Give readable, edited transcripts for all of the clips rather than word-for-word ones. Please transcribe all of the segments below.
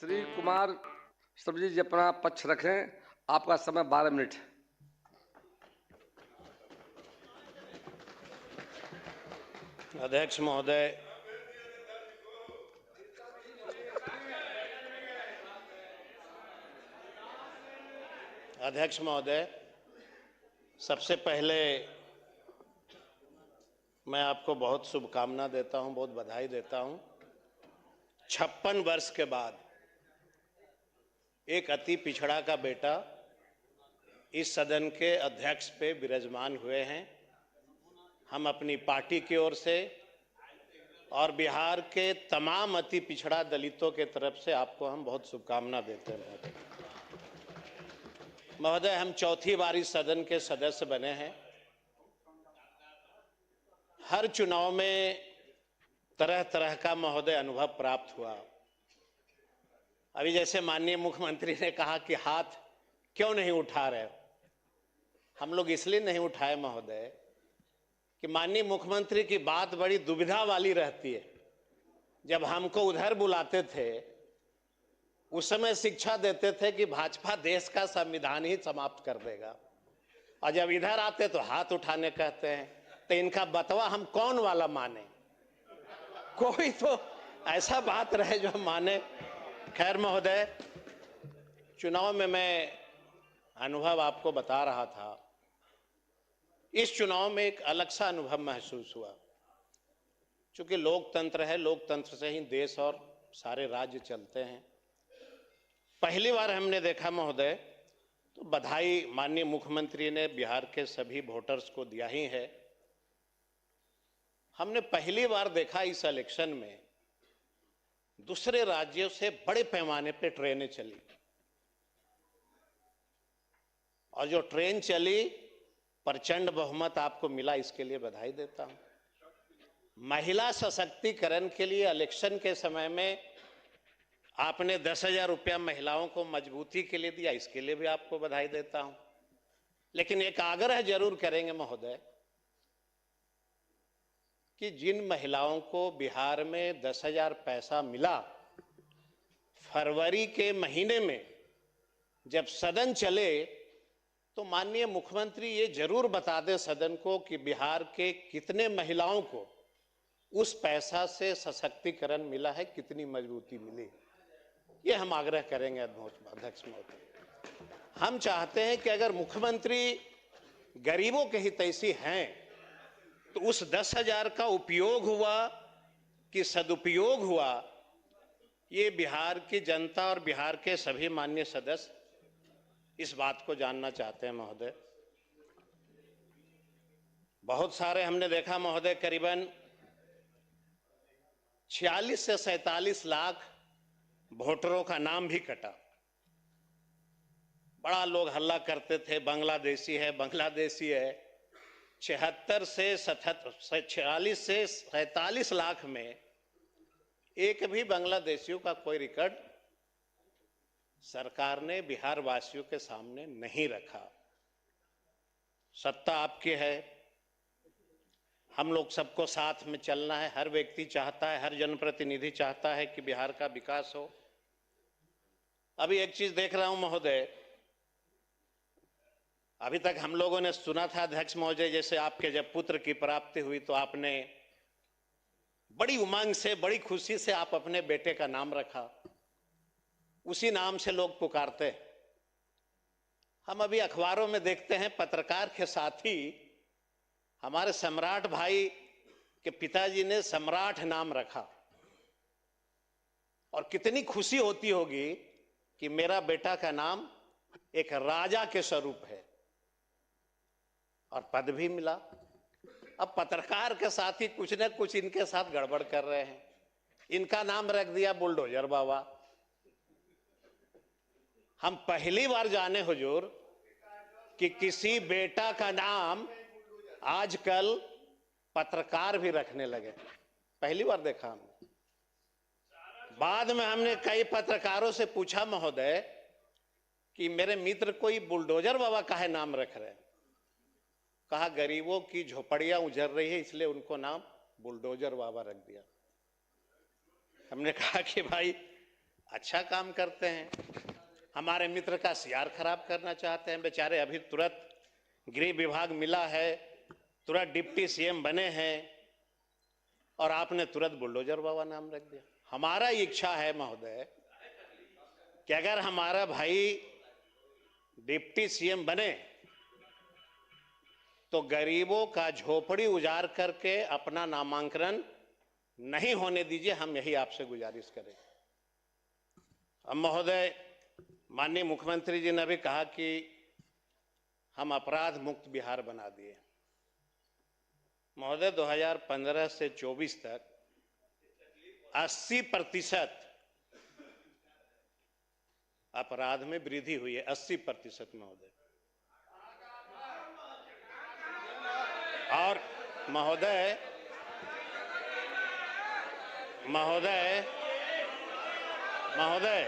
श्री कुमार सब्जी जी अपना पक्ष रखें। आपका समय 12 मिनट। अध्यक्ष महोदय, सबसे पहले मैं आपको बहुत शुभकामना देता हूं, बहुत बधाई देता हूं। 56 वर्ष के बाद एक अति पिछड़ा का बेटा इस सदन के अध्यक्ष पे विराजमान हुए हैं। हम अपनी पार्टी की ओर से और बिहार के तमाम अति पिछड़ा दलितों के तरफ से आपको हम बहुत शुभकामना देते हैं। महोदय, हम चौथी बार इस सदन के सदस्य बने हैं। हर चुनाव में तरह तरह का महोदय अनुभव प्राप्त हुआ। अभी जैसे माननीय मुख्यमंत्री ने कहा कि हाथ क्यों नहीं उठा रहे, हम लोग इसलिए नहीं उठाए महोदय कि माननीय मुख्यमंत्री की बात बड़ी दुविधा वाली रहती है। जब हमको उधर बुलाते थे उस समय शिक्षा देते थे कि भाजपा देश का संविधान ही समाप्त कर देगा, और जब इधर आते तो हाथ उठाने कहते हैं। तो इनका बतवा हम कौन वाला माने? कोई तो ऐसा बात रहे जो माने। खैर महोदय, चुनाव में मैं अनुभव आपको बता रहा था। इस चुनाव में एक अलग सा अनुभव महसूस हुआ। चूंकि लोकतंत्र है, लोकतंत्र से ही देश और सारे राज्य चलते हैं। पहली बार हमने देखा महोदय, तो बधाई माननीय मुख्यमंत्री ने बिहार के सभी वोटर्स को दिया ही है। हमने पहली बार देखा इस इलेक्शन में दूसरे राज्यों से बड़े पैमाने पे ट्रेनें चली, और जो ट्रेन चली प्रचंड बहुमत आपको मिला, इसके लिए बधाई देता हूं। महिला सशक्तिकरण के लिए इलेक्शन के समय में आपने 10,000 रुपया महिलाओं को मजबूती के लिए दिया, इसके लिए भी आपको बधाई देता हूं। लेकिन एक आग्रह जरूर करेंगे महोदय कि जिन महिलाओं को बिहार में 10,000 पैसा मिला, फरवरी के महीने में जब सदन चले तो माननीय मुख्यमंत्री ये जरूर बता दे सदन को कि बिहार के कितने महिलाओं को उस पैसा से सशक्तिकरण मिला है, कितनी मजबूती मिली। ये हम आग्रह करेंगे अध्यक्ष महोदय। हम चाहते हैं कि अगर मुख्यमंत्री गरीबों के हितैषी हैं तो उस 10,000 का उपयोग हुआ कि सदुपयोग हुआ, ये बिहार की जनता और बिहार के सभी माननीय सदस्य इस बात को जानना चाहते हैं महोदय। बहुत सारे हमने देखा महोदय, करीबन 46 से 47 लाख वोटरों का नाम भी कटा। बड़ा लोग हल्ला करते थे, बांग्लादेशी है, बांग्लादेशी है। 46 से 47 लाख में एक भी बांग्लादेशियों का कोई रिकॉर्ड सरकार ने बिहार वासियों के सामने नहीं रखा। सत्ता आपकी है, हम लोग सबको साथ में चलना है। हर व्यक्ति चाहता है, हर जनप्रतिनिधि चाहता है कि बिहार का विकास हो। अभी एक चीज देख रहा हूं महोदय, अभी तक हम लोगों ने सुना था अध्यक्ष महोदय, जैसे आपके जब पुत्र की प्राप्ति हुई तो आपने बड़ी उमंग से, बड़ी खुशी से आप अपने बेटे का नाम रखा, उसी नाम से लोग पुकारते हैं। हम अभी अखबारों में देखते हैं पत्रकार के साथी हमारे सम्राट भाई के पिताजी ने सम्राट नाम रखा, और कितनी खुशी होती होगी कि मेरा बेटा का नाम एक राजा के स्वरूप है, और पद भी मिला। अब पत्रकार के साथी कुछ न कुछ इनके साथ गड़बड़ कर रहे हैं, इनका नाम रख दिया बुलडोजर बाबा। हम पहली बार जाने हुजूर कि किसी बेटा का नाम आजकल पत्रकार भी रखने लगे, पहली बार देखा हम। बाद में हमने कई पत्रकारों से पूछा महोदय कि मेरे मित्र कोई बुलडोजर बाबा काहे नाम रख रहे हैं? कहा गरीबों की झोपड़ियां उजड़ रही है, इसलिए उनको नाम बुलडोजर बाबा रख दिया। हमने कहा कि भाई अच्छा काम करते हैं, हमारे मित्र का सीआर खराब करना चाहते हैं। बेचारे अभी तुरंत गृह विभाग मिला है, तुरंत डिप्टी सीएम बने हैं और आपने तुरंत बुलडोजर बाबा नाम रख दिया। हमारा इच्छा है महोदय कि अगर हमारा भाई डिप्टी सीएम बने तो गरीबों का झोपड़ी उजाड़ करके अपना नामांकन नहीं होने दीजिए, हम यही आपसे गुजारिश करें। अब महोदय, माननीय मुख्यमंत्री जी ने भी कहा कि हम अपराध मुक्त बिहार बना दिए। महोदय, 2015 से 24 तक 80% अपराध में वृद्धि हुई है, 80% महोदय। और महोदय महोदय महोदय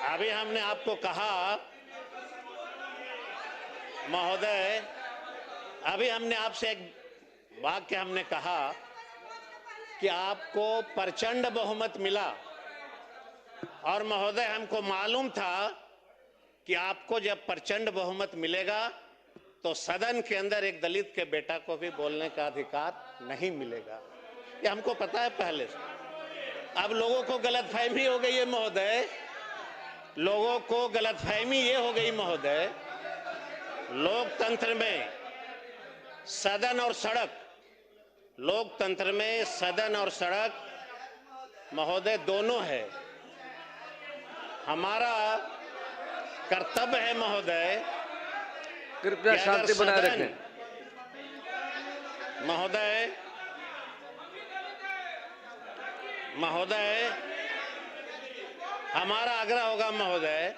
अभी हमने आपको कहा, महोदय अभी हमने आपसे एक वाक्य हमने कहा कि आपको प्रचंड बहुमत मिला और महोदय हमको मालूम था कि आपको जब प्रचंड बहुमत मिलेगा तो सदन के अंदर एक दलित के बेटा को भी बोलने का अधिकार नहीं मिलेगा। ये हमको पता है पहले से। अब लोगों को गलतफहमी हो गई है महोदय, लोगों को गलतफहमी ये हो गई महोदय, लोकतंत्र में सदन और सड़क, लोकतंत्र में सदन और सड़क महोदय दोनों है। हमारा कर्तव्य है महोदय, कृपया शांति बनाए रखें। महोदय महोदय हमारा आग्रह होगा महोदय,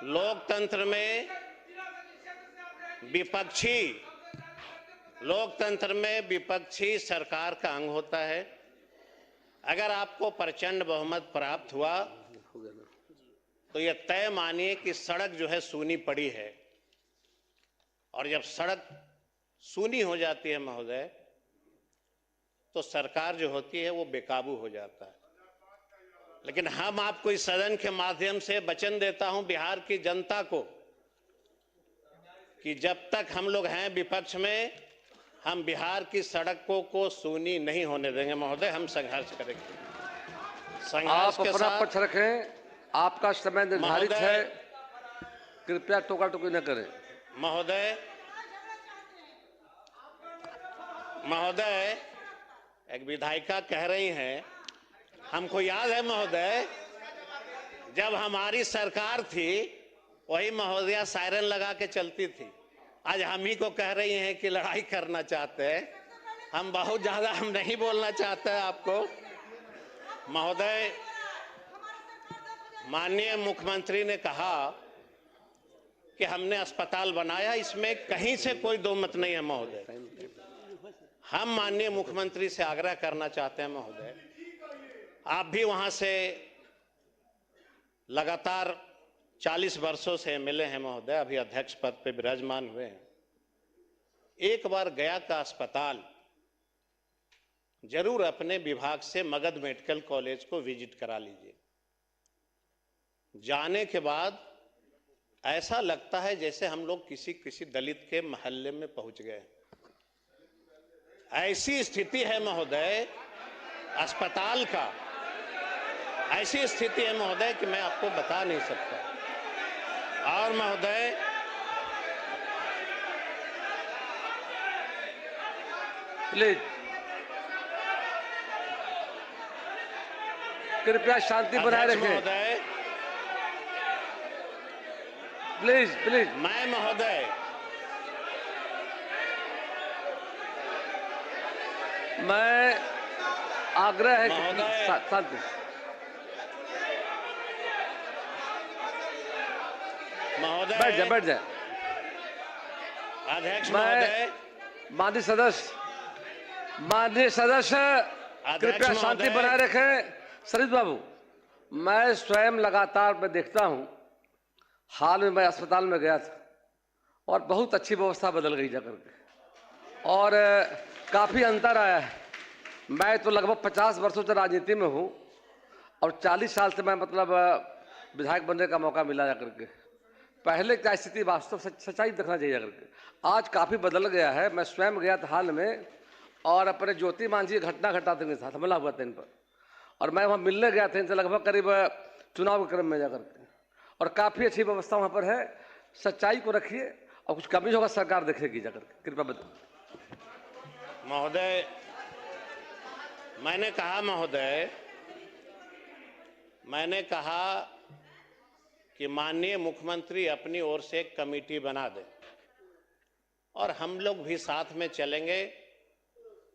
लोकतंत्र में विपक्षी सरकार का अंग होता है। अगर आपको प्रचंड बहुमत प्राप्त हुआ तो यह तय मानिए कि सड़क जो है सूनी पड़ी है, और जब सड़क सूनी हो जाती है महोदय तो सरकार जो होती है वो बेकाबू हो जाता है। लेकिन हम आपको इस सदन के माध्यम से वचन देता हूं बिहार की जनता को कि जब तक हम लोग हैं विपक्ष में, हम बिहार की सड़कों को सूनी नहीं होने देंगे महोदय। हम संघर्ष करेंगे। आप अपना पक्ष रखें, आपका समय निर्धारित है, कृपया टोका टोकी न करें। महोदय एक विधायिका कह रही हैं, हमको याद है महोदय जब हमारी सरकार थी वही महोदया सायरन लगा के चलती थी। आज हम ही को कह रही हैं कि लड़ाई करना चाहते हैं। हम बहुत ज्यादा हम नहीं बोलना चाहते हैं आपको महोदय। माननीय मुख्यमंत्री ने कहा कि हमने अस्पताल बनाया, इसमें कहीं से कोई दो मत नहीं है महोदय। हम माननीय मुख्यमंत्री से आग्रह करना चाहते हैं महोदय, आप भी वहां से लगातार 40 वर्षों से एमएलए हैं महोदय, अभी अध्यक्ष पद पे विराजमान हुए हैं। एक बार गया का अस्पताल जरूर अपने विभाग से मगध मेडिकल कॉलेज को विजिट करा लीजिए। जाने के बाद ऐसा लगता है जैसे हम लोग किसी दलित के मोहल्ले में पहुंच गए। ऐसी स्थिति है महोदय अस्पताल का, ऐसी स्थिति है महोदय कि मैं आपको बता नहीं सकता। और महोदय प्लीज कृपया शांति बनाए रखें। महोदय प्लीज प्लीज मैं महोदय मैं आग्रह है कि शांति। महोदय बैठ जाए। अध्यक्ष महोदय, माननीय सदस्य कृपया शांति बनाए रखें। सरित बाबू, मैं स्वयं लगातार मैं देखता हूं, हाल में मैं अस्पताल में गया था और बहुत अच्छी व्यवस्था बदल गई जाकर के, और काफ़ी अंतर आया है। मैं तो लगभग 50 वर्षों से राजनीति में हूं और 40 साल से मैं मतलब विधायक बनने का मौका मिला जा करके। पहले क्या स्थिति वास्तव सच्चाई देखना चाहिए करके। आज काफ़ी बदल गया है। मैं स्वयं गया था हाल में और अपने ज्योति मांझी घटना घटाते के साथ हमला हुआ था इन पर, और मैं वहाँ मिलने गया था इनसे लगभग करीब चुनाव के क्रम में जाकर के, और काफ़ी अच्छी व्यवस्था वहाँ पर है। सच्चाई को रखिए और कुछ कमी होगा सरकार देखेगी जाकर के। कृपया बताइए। महोदय, मैंने कहा कि माननीय मुख्यमंत्री अपनी ओर से एक कमेटी बना दे और हम लोग भी साथ में चलेंगे।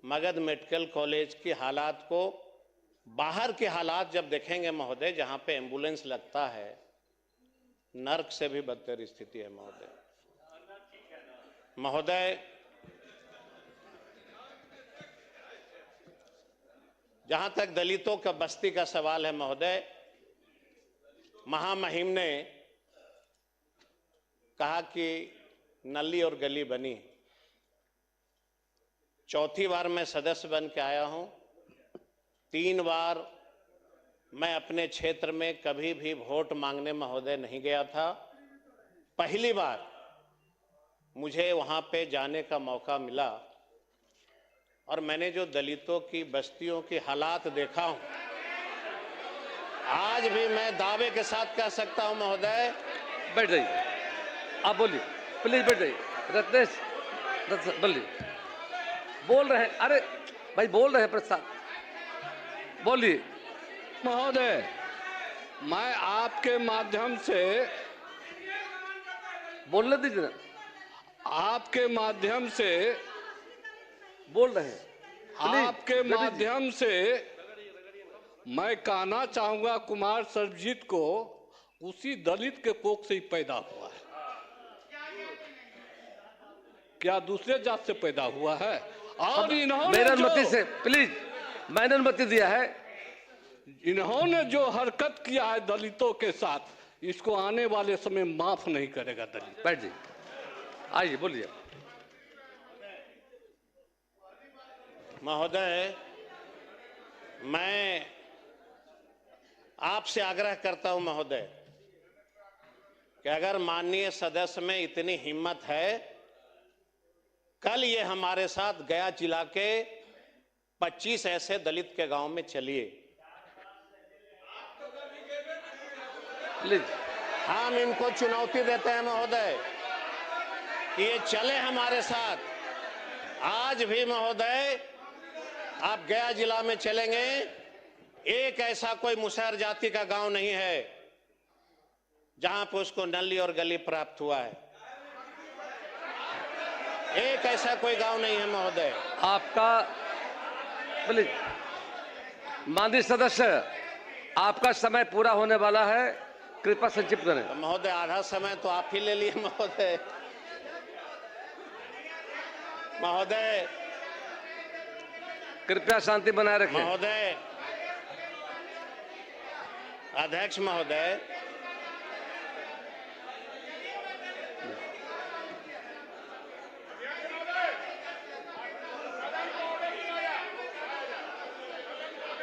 मगध मेडिकल कॉलेज की हालात को, बाहर के हालात जब देखेंगे महोदय, जहां पे एम्बुलेंस लगता है, नर्क से भी बदतर स्थिति है महोदय। जहां तक दलितों का बस्ती का सवाल है महोदय, महामहिम ने कहा कि नली और गली बनी। चौथी बार मैं सदस्य बन के आया हूं। 3 बार मैं अपने क्षेत्र में कभी भी वोट मांगने महोदय नहीं गया था। पहली बार मुझे वहां पे जाने का मौका मिला और मैंने जो दलितों की बस्तियों की हालात देखा हूं, आज भी मैं दावे के साथ कह सकता हूं महोदय। बैठ जाइए, आप बोलिए, प्लीज बैठ जाइए। रत्नेश बोलिए, बोल रहे हैं। अरे भाई बोल रहे हैं प्रसाद, बोलिए। महोदय, मैं आपके माध्यम से बोलने दीजिए ना। आपके माध्यम से बोल रहे हैं, आपके माध्यम से मैं कहना चाहूंगा, कुमार सर्वजीत को उसी दलित के कोख से ही पैदा हुआ है, क्या दूसरे जात से पैदा हुआ है? और इन्होंने मेरी अनुमति से, प्लीज, मैंने अनुमति दिया है। इन्होंने जो हरकत किया है दलितों के साथ, इसको आने वाले समय माफ नहीं करेगा दलित। बैठ जाइए, आइए बोलिए। महोदय, मैं आपसे आग्रह करता हूं महोदय कि अगर माननीय सदस्य में इतनी हिम्मत है, कल ये हमारे साथ गया जिला के 25 ऐसे दलित के गांव में चलिए। हम इनको चुनौती देते हैं महोदय कि ये चले हमारे साथ। आज भी महोदय आप गया जिला में चलेंगे, एक ऐसा कोई मुसहर जाति का गांव नहीं है जहां पर उसको नली और गली प्राप्त हुआ है। एक ऐसा कोई गांव नहीं है महोदय। आपका प्लीज, माननीय सदस्य, आपका समय पूरा होने वाला है, कृपया संक्षिप्त करें। महोदय, आधा समय तो आप ही ले लिए महोदय। महोदय, कृपया शांति बनाए रखें। महोदय, अध्यक्ष महोदय,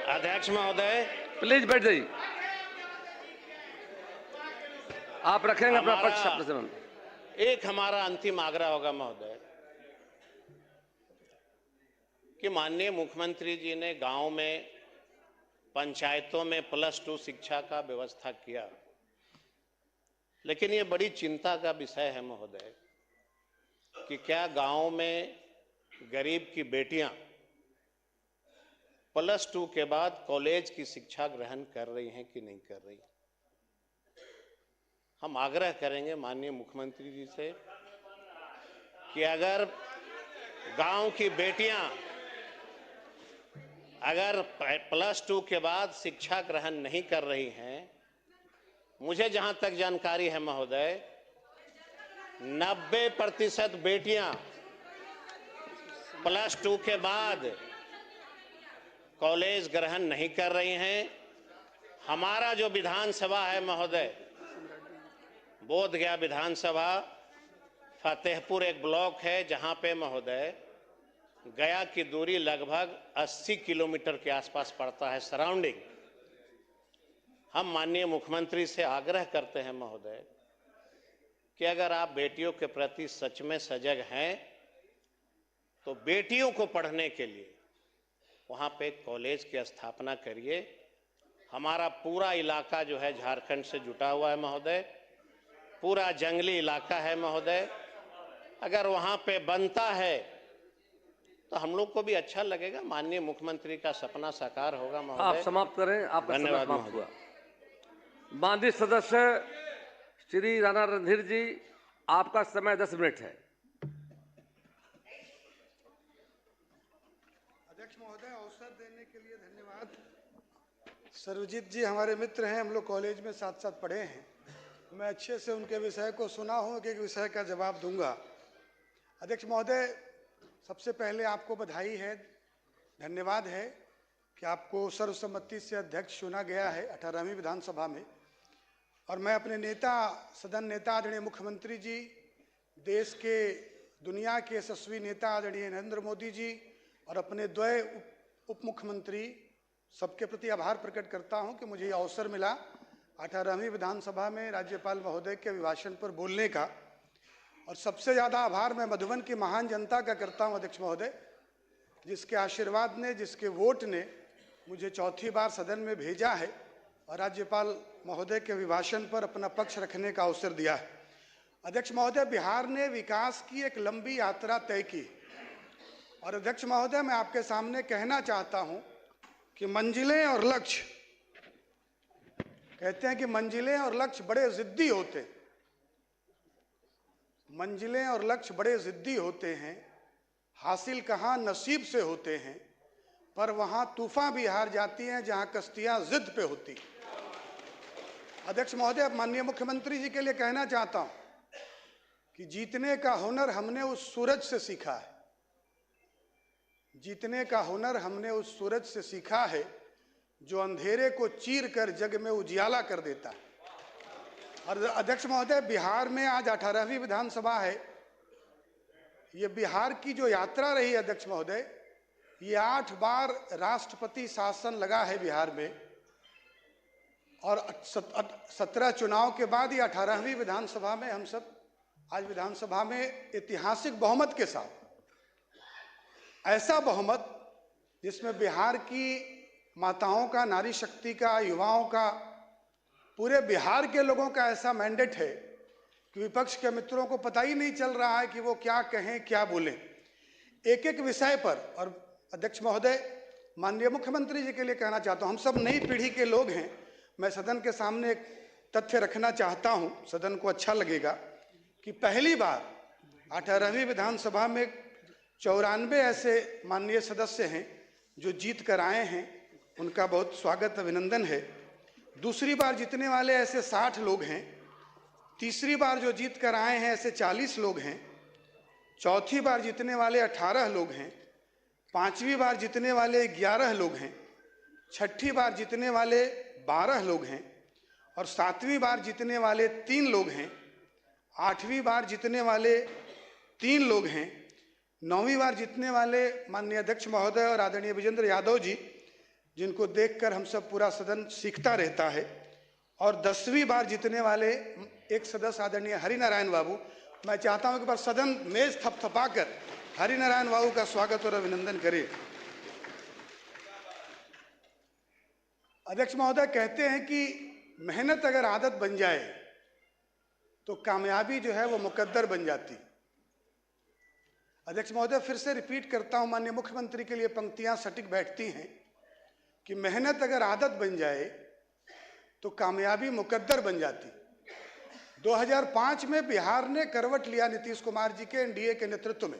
अध्यक्ष महोदय, प्लीज बैठ जाइए। आप रखेंगे अपना पक्ष अपने समय में। एक हमारा अंतिम आग्रह होगा महोदय कि माननीय मुख्यमंत्री जी ने गांव में, पंचायतों में +2 शिक्षा का व्यवस्था किया, लेकिन ये बड़ी चिंता का विषय है महोदय कि क्या गांव में गरीब की बेटियां +2 के बाद कॉलेज की शिक्षा ग्रहण कर रही हैं कि नहीं कर रही। हम आग्रह करेंगे माननीय मुख्यमंत्री जी से कि अगर गांव की बेटियां अगर +2 के बाद शिक्षा ग्रहण नहीं कर रही हैं, मुझे जहां तक जानकारी है महोदय, 90% बेटियां +2 के बाद कॉलेज ग्रहण नहीं कर रही हैं। हमारा जो विधानसभा है महोदय, बोधगया विधानसभा, फतेहपुर एक ब्लॉक है जहां पे महोदय गया की दूरी लगभग 80 किलोमीटर के आसपास पड़ता है, सराउंडिंग। हम माननीय मुख्यमंत्री से आग्रह करते हैं महोदय कि अगर आप बेटियों के प्रति सच में सजग हैं तो बेटियों को पढ़ने के लिए वहां पे एक कॉलेज की स्थापना करिए। हमारा पूरा इलाका जो है झारखंड से जुटा हुआ है महोदय, पूरा जंगली इलाका है महोदय। अगर वहां पे बनता है तो हम लोग को भी अच्छा लगेगा, माननीय मुख्यमंत्री का सपना साकार होगा आप महोदय। समाप्त करें, आपका समय धन्यवाद समाप्त महोदय। हुआ। माननीय सदस्य श्री राणा रणधीर जी, आपका समय 10 मिनट है। अध्यक्ष महोदय, अवसर देने के लिए धन्यवाद। सर्वजीत जी हमारे मित्र हैं, हम लोग कॉलेज में साथ साथ पढ़े हैं। मैं अच्छे से उनके विषय को सुना हूं, एक विषय का जवाब दूंगा। अध्यक्ष महोदय, सबसे पहले आपको बधाई है, धन्यवाद है कि आपको सर्वसम्मति से अध्यक्ष चुना गया है 18वीं विधानसभा में। और मैं अपने नेता, सदन नेता आदरणीय मुख्यमंत्री जी, देश के दुनिया के यशस्वी नेता आदरणीय नरेंद्र मोदी जी और अपने द्वय उप मुख्यमंत्री सबके प्रति आभार प्रकट करता हूं कि मुझे ये अवसर मिला 18वीं विधानसभा में राज्यपाल महोदय के अभिभाषण पर बोलने का। और सबसे ज़्यादा आभार मैं मधुबन की महान जनता का करता हूं अध्यक्ष महोदय, जिसके आशीर्वाद ने, जिसके वोट ने मुझे चौथी बार सदन में भेजा है और राज्यपाल महोदय के अभिभाषण पर अपना पक्ष रखने का अवसर दिया है। अध्यक्ष महोदय, बिहार ने विकास की एक लंबी यात्रा तय की और अध्यक्ष महोदय, मैं आपके सामने कहना चाहता हूं कि मंजिलें और लक्ष्य, कहते हैं कि मंजिलें और लक्ष्य बड़े जिद्दी होते हैं, मंजिलें और लक्ष्य बड़े जिद्दी होते हैं, हासिल कहाँ नसीब से होते हैं, पर वहां तूफान भी हार जाती हैं जहां कश्तियां जिद पे होती। अध्यक्ष महोदय, माननीय मुख्यमंत्री जी के लिए कहना चाहता हूं कि जीतने का हुनर हमने उस सूरज से सीखा है, जीतने का हुनर हमने उस सूरज से सीखा है जो अंधेरे को चीर कर जग में उजियाला कर देता है। और अध्यक्ष महोदय, बिहार में आज 18वीं विधानसभा है। ये बिहार की जो यात्रा रही अध्यक्ष महोदय, ये 8 बार राष्ट्रपति शासन लगा है बिहार में और 17 चुनाव के बाद ये 18वीं विधानसभा में हम सब आज विधानसभा में ऐतिहासिक बहुमत के साथ, ऐसा बहुमत जिसमें बिहार की माताओं का, नारी शक्ति का, युवाओं का, पूरे बिहार के लोगों का ऐसा मैंडेट है कि विपक्ष के मित्रों को पता ही नहीं चल रहा है कि वो क्या कहें, क्या बोलें एक एक विषय पर। और अध्यक्ष महोदय, माननीय मुख्यमंत्री जी के लिए कहना चाहता हूं, हम सब नई पीढ़ी के लोग हैं। मैं सदन के सामने एक तथ्य रखना चाहता हूं, सदन को अच्छा लगेगा कि पहली बार 18वीं विधानसभा में 94 ऐसे माननीय सदस्य हैं जो जीत कर आए हैं, उनका बहुत स्वागत, अभिनंदन है। दूसरी बार जीतने वाले ऐसे 60 लोग हैं, तीसरी बार जो जीत कर आए हैं ऐसे 40 लोग हैं, चौथी बार जीतने वाले 18 लोग हैं, पांचवी बार जीतने वाले 11 लोग हैं, छठी बार जीतने वाले 12 लोग हैं और 7वीं बार जीतने वाले 3 लोग हैं, 8वीं बार जीतने वाले 3 लोग हैं, 9वीं बार जीतने वाले माननीय अध्यक्ष महोदय और आदरणीय विजेंद्र यादव जी, जिनको देखकर हम सब पूरा सदन सीखता रहता है, और 10वीं बार जीतने वाले एक सदस्य आदरणीय हरिनारायण बाबू। मैं चाहता हूं कि बार सदन मेज थपथपाकर हरिनारायण बाबू का स्वागत और अभिनंदन करे। अध्यक्ष महोदय, कहते हैं कि मेहनत अगर आदत बन जाए तो कामयाबी जो है वो मुकद्दर बन जाती। अध्यक्ष महोदय, फिर से रिपीट करता हूं, माननीय मुख्यमंत्री के लिए पंक्तियां सटीक बैठती हैं कि मेहनत अगर आदत बन जाए तो कामयाबी मुकद्दर बन जाती। 2005 में बिहार ने करवट लिया नीतीश कुमार जी के एनडीए के नेतृत्व में,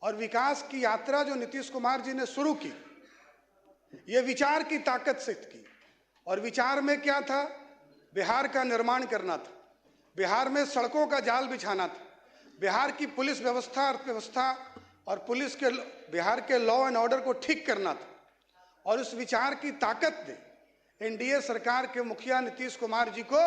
और विकास की यात्रा जो नीतीश कुमार जी ने शुरू की, ये विचार की ताकत से की। और विचार में क्या था? बिहार का निर्माण करना था, बिहार में सड़कों का जाल बिछाना था, बिहार की पुलिस व्यवस्था, अर्थव्यवस्था और पुलिस के, बिहार के लॉ एंड ऑर्डर को ठीक करना था। और उस विचार की ताकत ने एनडीए सरकार के मुखिया नीतीश कुमार जी को,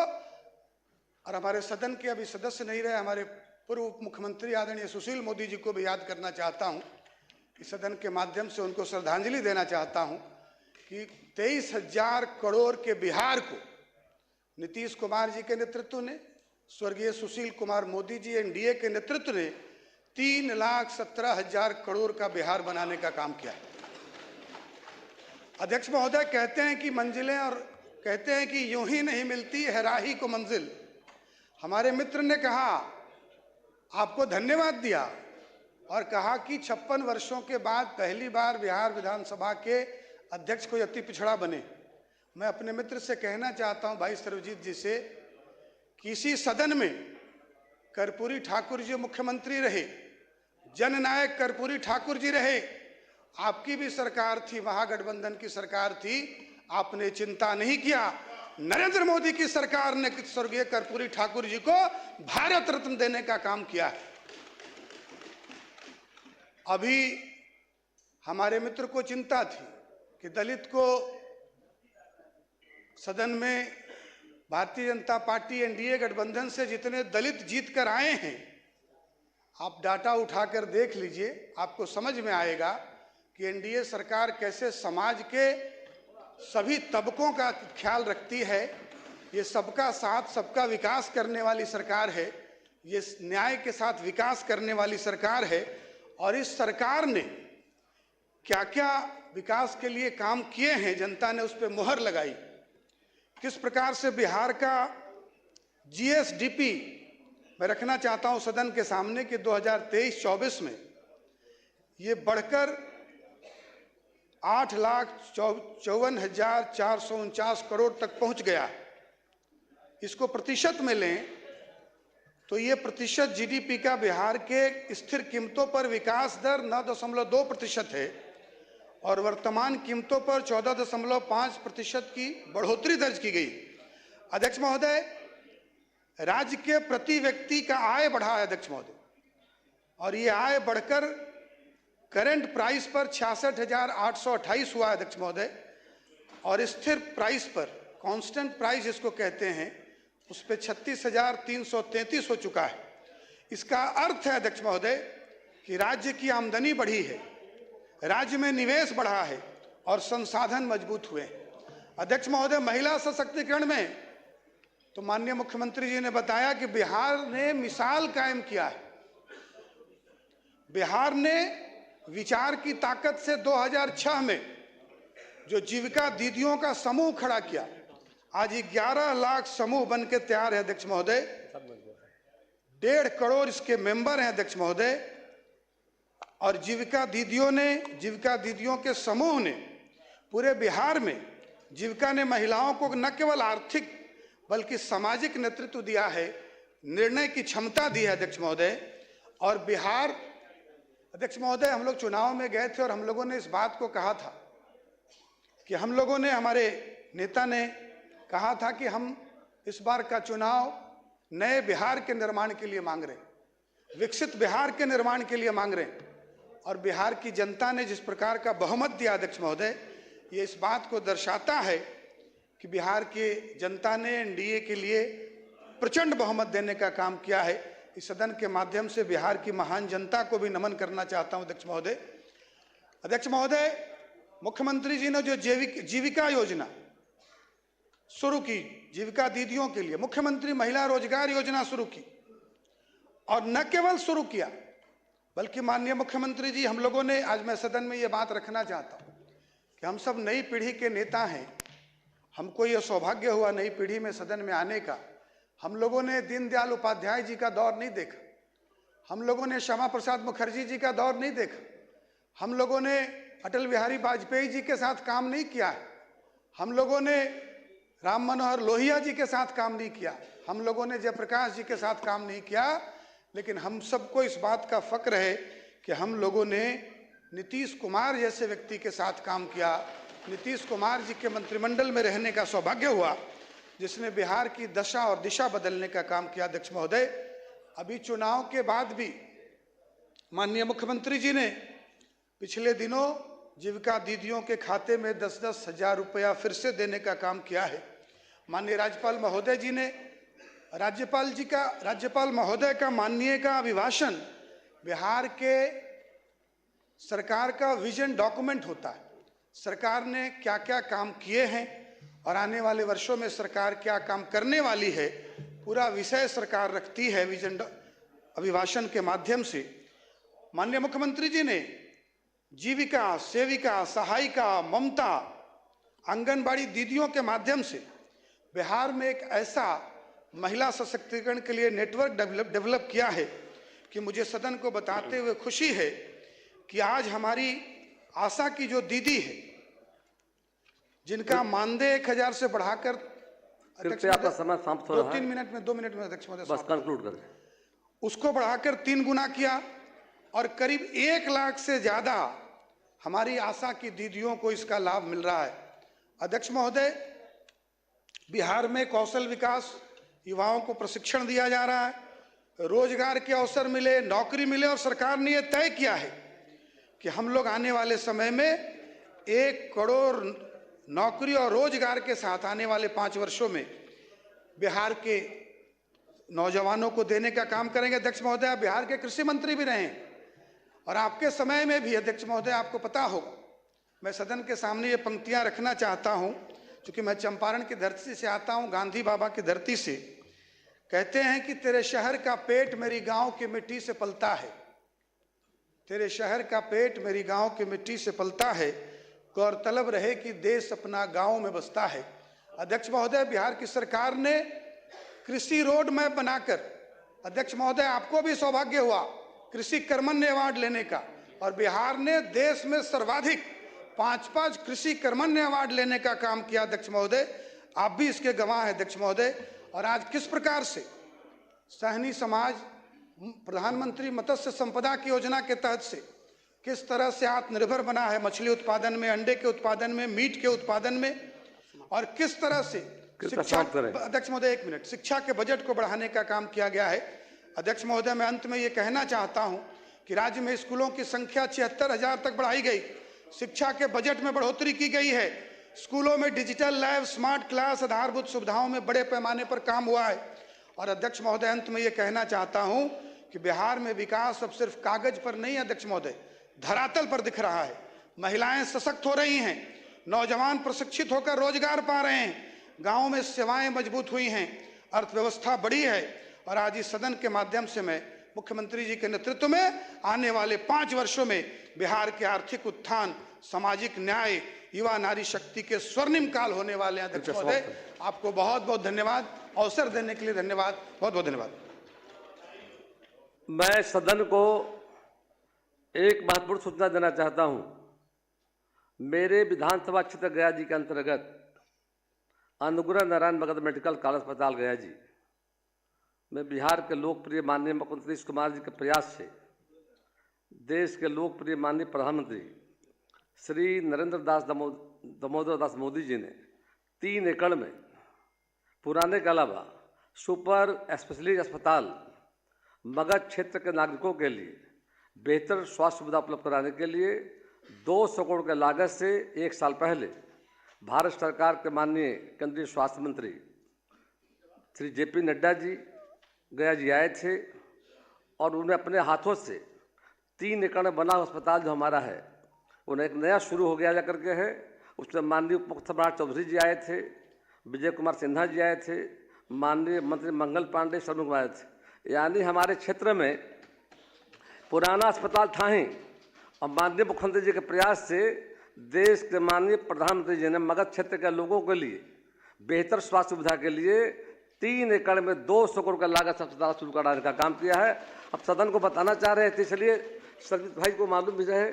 और हमारे सदन के अभी सदस्य नहीं रहे हमारे पूर्व उप मुख्यमंत्री आदरणीय सुशील मोदी जी को भी याद करना चाहता हूं, कि सदन के माध्यम से उनको श्रद्धांजलि देना चाहता हूं कि 23,000 करोड़ के बिहार को नीतीश कुमार जी के नेतृत्व ने, स्वर्गीय सुशील कुमार मोदी जी एनडीए के नेतृत्व ने 3,17,000 करोड़ का बिहार बनाने का काम किया। अध्यक्ष महोदय कहते हैं कि मंजिलें, और कहते हैं कि यूं ही नहीं मिलती है राही को मंजिल। हमारे मित्र ने कहा, आपको धन्यवाद दिया और कहा कि 56 वर्षों के बाद पहली बार बिहार विधानसभा के अध्यक्ष कोई अति पिछड़ा बने। मैं अपने मित्र से कहना चाहता हूं, भाई सर्वजीत जी से, किसी सदन में कर्पूरी ठाकुर जी मुख्यमंत्री रहे, जननायक कर्पूरी ठाकुर जी रहे, आपकी भी सरकार थी, महागठबंधन की सरकार थी, आपने चिंता नहीं किया। नरेंद्र मोदी की सरकार ने स्वर्गीय कर्पूरी ठाकुर जी को भारत रत्न देने का काम किया है। अभी हमारे मित्र को चिंता थी कि दलित को सदन में भारतीय जनता पार्टी एनडीए गठबंधन से जितने दलित जीत कर आए हैं, आप डाटा उठाकर देख लीजिए, आपको समझ में आएगा कि एनडीए सरकार कैसे समाज के सभी तबकों का ख्याल रखती है। ये सबका साथ सबका विकास करने वाली सरकार है, ये न्याय के साथ विकास करने वाली सरकार है। और इस सरकार ने क्या क्या विकास के लिए काम किए हैं, जनता ने उस पर मुहर लगाई। किस प्रकार से बिहार का जीएसडीपी मैं रखना चाहता हूं सदन के सामने कि 2023-24 में ये बढ़कर 8,54,449 करोड़ तक पहुंच गया। इसको प्रतिशत में लें तो ये प्रतिशत जीडीपी का बिहार के स्थिर कीमतों पर विकास दर 9.2% है और वर्तमान कीमतों पर 14.5% की बढ़ोतरी दर्ज की गई। अध्यक्ष महोदय, राज्य के प्रति व्यक्ति का आय बढ़ा है अध्यक्ष महोदय, और ये आय बढ़कर करंट प्राइस पर 66,828 हुआ है अध्यक्ष महोदय, और स्थिर प्राइस पर, कांस्टेंट प्राइस इसको कहते हैं, उस पर 36,333 हो चुका है। इसका अर्थ है अध्यक्ष महोदय कि राज्य की आमदनी बढ़ी है, राज्य में निवेश बढ़ा है और संसाधन मजबूत हुए हैं। अध्यक्ष महोदय, महिला सशक्तिकरण में तो माननीय मुख्यमंत्री जी ने बताया कि बिहार ने मिसाल कायम किया है। बिहार ने विचार की ताकत से 2006 में जो जीविका दीदियों का समूह खड़ा किया, आज 11 लाख समूह बन के तैयार है अध्यक्ष महोदय। 1.5 करोड़ इसके मेंबर हैं अध्यक्ष महोदय, और जीविका दीदियों के समूह ने पूरे बिहार में, जीविका ने महिलाओं को न केवल आर्थिक बल्कि सामाजिक नेतृत्व दिया है, निर्णय की क्षमता दी है अध्यक्ष महोदय। और बिहार, अध्यक्ष महोदय, हम लोग चुनाव में गए थे और हम लोगों ने इस बात को कहा था कि हम लोगों ने, हमारे नेता ने कहा था कि हम इस बार का चुनाव नए बिहार के निर्माण के लिए मांग रहे हैं, विकसित बिहार के निर्माण के लिए मांग रहे हैं। और बिहार की जनता ने जिस प्रकार का बहुमत दिया अध्यक्ष महोदय, ये इस बात को दर्शाता है कि बिहार की जनता ने एनडीए के लिए प्रचंड बहुमत देने का काम किया है। इस सदन के माध्यम से बिहार की महान जनता को भी नमन करना चाहता हूं अध्यक्ष महोदय। अध्यक्ष महोदय, मुख्यमंत्री जी ने जो जीविका योजना शुरू की, जीविका दीदियों के लिए मुख्यमंत्री महिला रोजगार योजना शुरू की, और न केवल शुरू किया बल्कि माननीय मुख्यमंत्री जी, हम लोगों ने, आज मैं सदन में ये बात रखना चाहता हूं कि हम सब नई पीढ़ी के नेता हैं, हमको ये सौभाग्य हुआ नई पीढ़ी में सदन में आने का। हम लोगों ने दीनदयाल उपाध्याय जी का दौर नहीं देखा, हम लोगों ने श्यामा प्रसाद मुखर्जी जी का दौर नहीं देखा, हम लोगों ने अटल बिहारी वाजपेयी जी के साथ काम नहीं किया है, हम लोगों ने राम मनोहर लोहिया जी के साथ काम नहीं किया, हम लोगों ने जयप्रकाश जी के साथ काम नहीं किया। लेकिन हम सबको इस बात का फक्र है कि हम लोगों ने नीतीश कुमार जैसे व्यक्ति के साथ काम किया। नीतीश कुमार जी के मंत्रिमंडल में रहने का सौभाग्य हुआ, जिसने बिहार की दशा और दिशा बदलने का काम किया। अध्यक्ष महोदय, अभी चुनाव के बाद भी माननीय मुख्यमंत्री जी ने पिछले दिनों जीविका दीदियों के खाते में 10-10 हजार रुपया फिर से देने का काम किया है। माननीय राज्यपाल महोदय जी ने, राज्यपाल महोदय का माननीय का अभिभाषण बिहार के सरकार का विजन डॉक्यूमेंट होता है, सरकार ने क्या क्या काम किए हैं और आने वाले वर्षों में सरकार क्या काम करने वाली है, पूरा विषय सरकार रखती है विजन अभिभाषण के माध्यम से। माननीय मुख्यमंत्री जी ने जीविका, सेविका, सहायिका, ममता, आंगनबाड़ी दीदियों के माध्यम से बिहार में एक ऐसा महिला सशक्तिकरण के लिए नेटवर्क डेवलप किया है कि मुझे सदन को बताते हुए खुशी है कि आज हमारी आशा की जो दीदी है, जिनका मानदेय 1000 से बढ़ाकर, आपका समय समाप्त हो रहा है। 2 मिनट में अध्यक्ष महोदय बस कंक्लूड करें। उसको बढ़ाकर 3 गुना किया और करीब 1 लाख से ज्यादा हमारी आशा की दीदियों को इसका लाभ मिल रहा है। अध्यक्ष महोदय, बिहार में कौशल विकास, युवाओं को प्रशिक्षण दिया जा रहा है, रोजगार के अवसर मिले, नौकरी मिले, और सरकार ने यह तय किया है कि हम लोग आने वाले समय में 1 करोड़ नौकरी और रोजगार के साथ आने वाले 5 वर्षों में बिहार के नौजवानों को देने का काम करेंगे। अध्यक्ष महोदय, आप बिहार के कृषि मंत्री भी रहे और आपके समय में भी अध्यक्ष महोदय आपको पता होगा, मैं सदन के सामने ये पंक्तियां रखना चाहता हूं, क्योंकि मैं चंपारण की धरती से आता हूं, गांधी बाबा की धरती से। कहते हैं कि तेरे शहर का पेट मेरी गांव की मिट्टी से पलता है, तेरे शहर का पेट मेरी गांव की मिट्टी से पलता है, गौरतलब रहे कि देश अपना गांव में बसता है। अध्यक्ष महोदय, बिहार की सरकार ने कृषि रोड मैप बनाकर, अध्यक्ष महोदय आपको भी सौभाग्य हुआ कृषि कर्मण्य अवार्ड लेने का, और बिहार ने देश में सर्वाधिक 5 कृषि कर्मण्य अवार्ड लेने का काम किया। अध्यक्ष महोदय, आप भी इसके गवाह हैं अध्यक्ष महोदय। और आज किस प्रकार से सहनी समाज प्रधानमंत्री मत्स्य संपदा की योजना के तहत से किस तरह से आत्मनिर्भर बना है मछली उत्पादन में, अंडे के उत्पादन में, मीट के उत्पादन में, और किस तरह से शिक्षा, अध्यक्ष महोदय 1 मिनट, शिक्षा के बजट को बढ़ाने का काम किया गया है। अध्यक्ष महोदय, मैं अंत में ये कहना चाहता हूं कि राज्य में स्कूलों की संख्या 76,000 तक बढ़ाई गई, शिक्षा के बजट में बढ़ोतरी की गई है, स्कूलों में डिजिटल लैब, स्मार्ट क्लास, आधारभूत सुविधाओं में बड़े पैमाने पर काम हुआ है। और अध्यक्ष महोदय, अंत में ये कहना चाहता हूं कि बिहार में विकास अब सिर्फ कागज पर नहीं अध्यक्ष महोदय, धरातल पर दिख रहा है। महिलाएं सशक्त हो रही हैं, नौजवान प्रशिक्षित होकर रोजगार पा रहे हैं, गांव में सेवाएं मजबूत हुई हैं, अर्थव्यवस्था बढ़ी है। और आज इस सदन के माध्यम से मैं मुख्यमंत्री जी के नेतृत्व में आने वाले 5 वर्षों में बिहार के आर्थिक उत्थान, सामाजिक न्याय, युवा नारी शक्ति के स्वर्णिम काल होने वाले हैं। अध्यक्ष महोदय, आपको बहुत बहुत धन्यवाद, अवसर देने के लिए धन्यवाद, बहुत बहुत धन्यवाद। मैं सदन को एक महत्वपूर्ण सूचना देना चाहता हूं। मेरे विधानसभा क्षेत्र गया जी के अंतर्गत अनुग्रह नारायण मगध मेडिकल कॉलेज अस्पताल गया जी में बिहार के लोकप्रिय माननीय मुख्यमंत्री नीतीश कुमार जी के प्रयास से देश के लोकप्रिय माननीय प्रधानमंत्री श्री नरेंद्र दामोदर दास मोदी जी ने 3 एकड़ में पुराने के अलावा सुपर स्पेशलिस्ट अस्पताल मगध क्षेत्र के नागरिकों के लिए बेहतर स्वास्थ्य सुविधा उपलब्ध कराने के लिए 200 करोड़ के लागत से 1 साल पहले भारत सरकार के माननीय केंद्रीय स्वास्थ्य मंत्री श्री JP नड्डा जी गया जी आए थे और उन्हें अपने हाथों से 3 एकड़ में बना अस्पताल जो हमारा है, उन्हें एक नया शुरू हो गया जाकर के है। उसमें माननीय उप मुख्यमंत्री सम्राट चौधरी जी आए थे, विजय कुमार सिन्हा जी आए थे, माननीय मंत्री मंगल पांडे, शरण कुमार आए थे। यानी हमारे क्षेत्र में पुराना अस्पताल था ही, और माननीय मुख्यमंत्री जी के प्रयास से देश के माननीय प्रधानमंत्री जी ने मगध क्षेत्र के लोगों के लिए बेहतर स्वास्थ्य सुविधा के लिए 3 एकड़ में 200 करोड़ का लागत से अस्पताल शुरू कराने का काम किया है। अब सदन को बताना चाह रहे थे, इसलिए सरजीत भाई को मालूम भी रहे,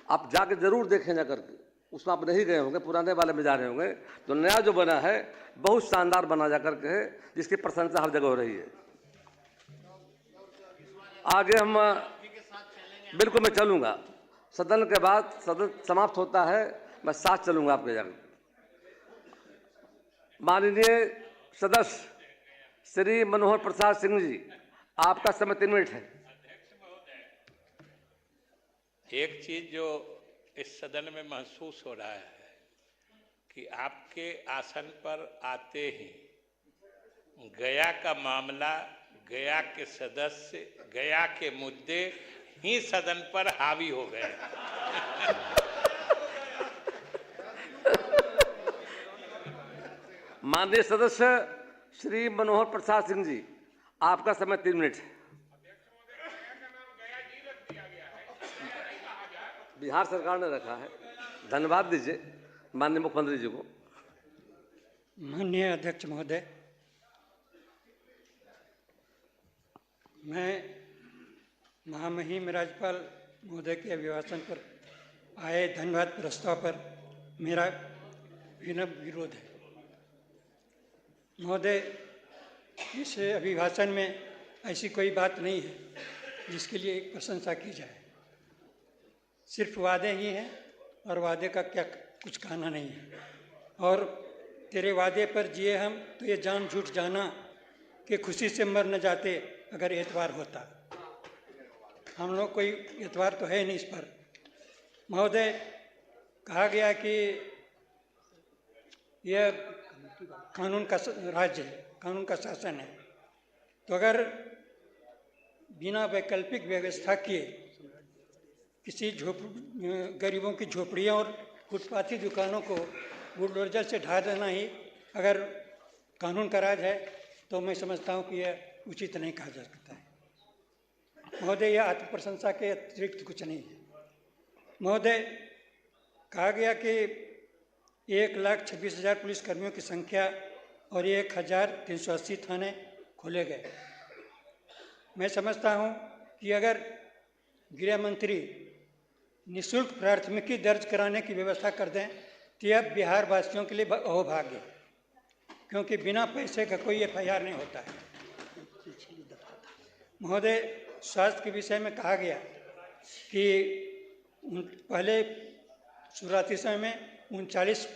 आप जाके जरूर देखें जा करके। उसमें आप नहीं गए होंगे, पुराने वाले में जा रहे होंगे। तो नया जो बना है बहुत शानदार बना जा करके है, जिसकी प्रशंसा हर जगह हो रही है। आगे हम बिल्कुल मैं चलूँगा, सदन के बाद सदन समाप्त होता है, मैं साथ चलूँगा आपके जाकर। माननीय सदस्य श्री मनोहर प्रसाद सिंह जी, आपका समय 3 मिनट है। एक चीज जो इस सदन में महसूस हो रहा है कि आपके आसन पर आते ही गया का मामला, गया के सदस्य, गया के मुद्दे ही सदन पर हावी हो गए। माननीय सदस्य श्री मनोहर प्रसाद सिंह जी, आपका समय 3 मिनट है। बिहार सरकार ने रखा है। धन्यवाद दीजिए माननीय मुख्यमंत्री जी को। माननीय अध्यक्ष महोदय, मैं महामहिम राज्यपाल महोदय के अभिभाषण पर आए धन्यवाद प्रस्ताव पर मेरा विनम्र विरोध है। महोदय, इस अभिभाषण में ऐसी कोई बात नहीं है जिसके लिए प्रशंसा की जाए। सिर्फ वादे ही हैं और वादे का क्या कुछ कहना नहीं है। और तेरे वादे पर जिए हम तो ये जान झूठ जाना कि खुशी से मर न जाते अगर एतवार होता। हम लोग कोई एतवार तो है नहीं इस पर। महोदय, कहा गया कि यह कानून का राज्य है, कानून का शासन है, तो अगर बिना वैकल्पिक व्यवस्था किए किसी गरीबों की झोपड़ियों और फुटपाथी दुकानों को बुलडोजर से ढा देना ही अगर कानून का राज है तो मैं समझता हूँ कि यह उचित नहीं कहा जा सकता है। महोदय, यह आत्मप्रशंसा के अतिरिक्त कुछ नहीं है। महोदय, कहा गया कि 1,26,000 पुलिसकर्मियों की संख्या और 1,380 थाने खोले गए। मैं समझता हूँ कि अगर गृह मंत्री निःशुल्क प्राथमिकी दर्ज कराने की व्यवस्था कर दें तो यह बिहार वासियों के लिए अहोभाग्य, क्योंकि बिना पैसे का कोई FIR नहीं होता है। महोदय, स्वास्थ्य के विषय में कहा गया कि पहले शुरुआती समय में 39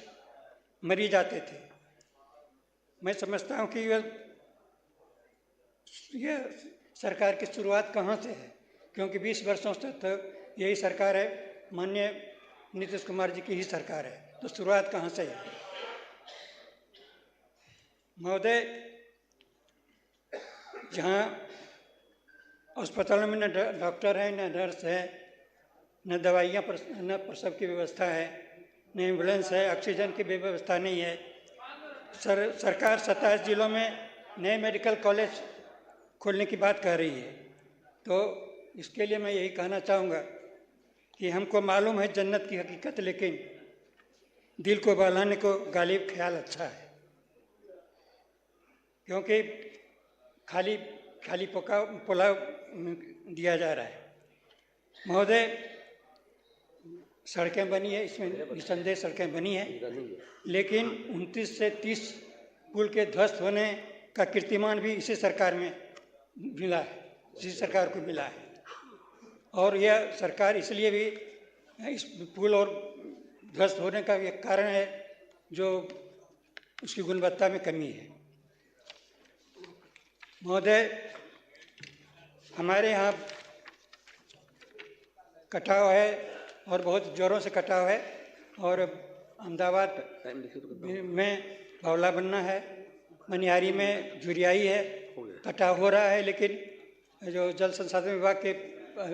मरीज आते थे। मैं समझता हूँ कि यह सरकार की शुरुआत कहाँ से है, क्योंकि 20 वर्षों से तो यही सरकार है, माननीय नीतीश कुमार जी की ही सरकार है, तो शुरुआत कहाँ से है। महोदय, जहाँ अस्पतालों में न डॉक्टर है, न नर्स है, न दवाइयाँ न प्रसव की व्यवस्था है, न एम्बुलेंस है, ऑक्सीजन की भी व्यवस्था नहीं है। सरकार 27 जिलों में नए मेडिकल कॉलेज खोलने की बात कह रही है। तो इसके लिए मैं यही कहना चाहूँगा कि हमको मालूम है जन्नत की हकीकत, लेकिन दिल को बहलाने को गालिब ख्याल अच्छा है, क्योंकि खाली पुलाव दिया जा रहा है। महोदय, सड़कें बनी है, इसमें निसंदेह सड़कें बनी है, लेकिन 29 से 30 पुल के ध्वस्त होने का कीर्तिमान भी इसी सरकार में मिला है, इसी सरकार को मिला है। और यह सरकार इसलिए भी इस पुल और ध्वस्त होने का एक कारण है जो उसकी गुणवत्ता में कमी है। महोदय, हमारे यहाँ कटाव है और बहुत जोरों से कटाव है, और अहमदाबाद में बावला बनना है, मनिहारी में जुरियाई है, कटाव हो रहा है, लेकिन जो जल संसाधन विभाग के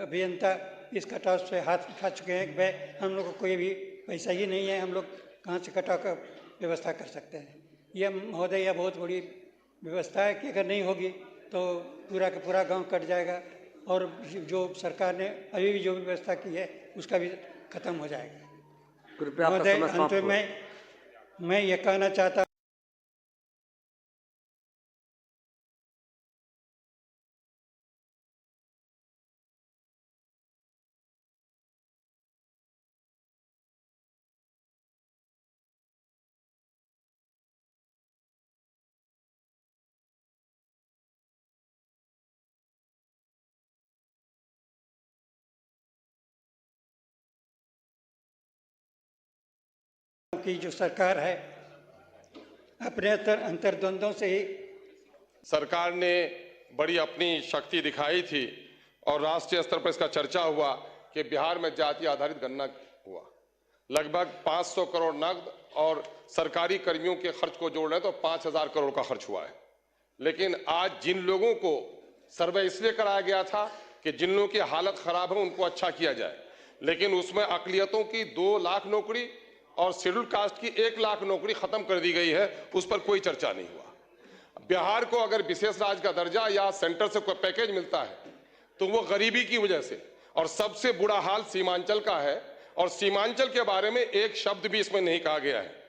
अभियंता इस कटाव से हाथ उठा चुके हैं कि भाई हम लोग को कोई भी पैसा ही नहीं है, हम लोग कहाँ से कटाव का व्यवस्था कर सकते हैं। यह महोदय, यह बहुत बड़ी व्यवस्था है कि अगर नहीं होगी तो पूरा का पूरा गांव कट जाएगा, और जो सरकार ने अभी भी जो व्यवस्था की है उसका भी खत्म हो जाएगा। महोदय, अंत में मैं ये कहना चाहता कि जो सरकार है अपने अंतर्द्वंद्वों से ही सरकार ने बड़ी अपनी शक्ति दिखाई थी और राष्ट्रीय स्तर पर इसका चर्चा हुआ कि बिहार में जाति आधारित गणना हुआ। लगभग 500 करोड़ नकद और सरकारी कर्मियों के खर्च को जोड़ रहे तो 5,000 करोड़ का खर्च हुआ है। लेकिन आज जिन लोगों को सर्वे इसलिए कराया गया था कि जिन लोगों की हालत खराब है उनको अच्छा किया जाए, लेकिन उसमें अकलियतों की 2 लाख नौकरी और शेड्यूल कास्ट की 1 लाख नौकरी खत्म कर दी गई है, उस पर कोई चर्चा नहीं हुआ। बिहार को अगर विशेष राज्य का दर्जा या सेंटर से कोई पैकेज मिलता है तो वो गरीबी की वजह से, और सबसे बुरा हाल सीमांचल का है, और सीमांचल के बारे में एक शब्द भी इसमें नहीं कहा गया है।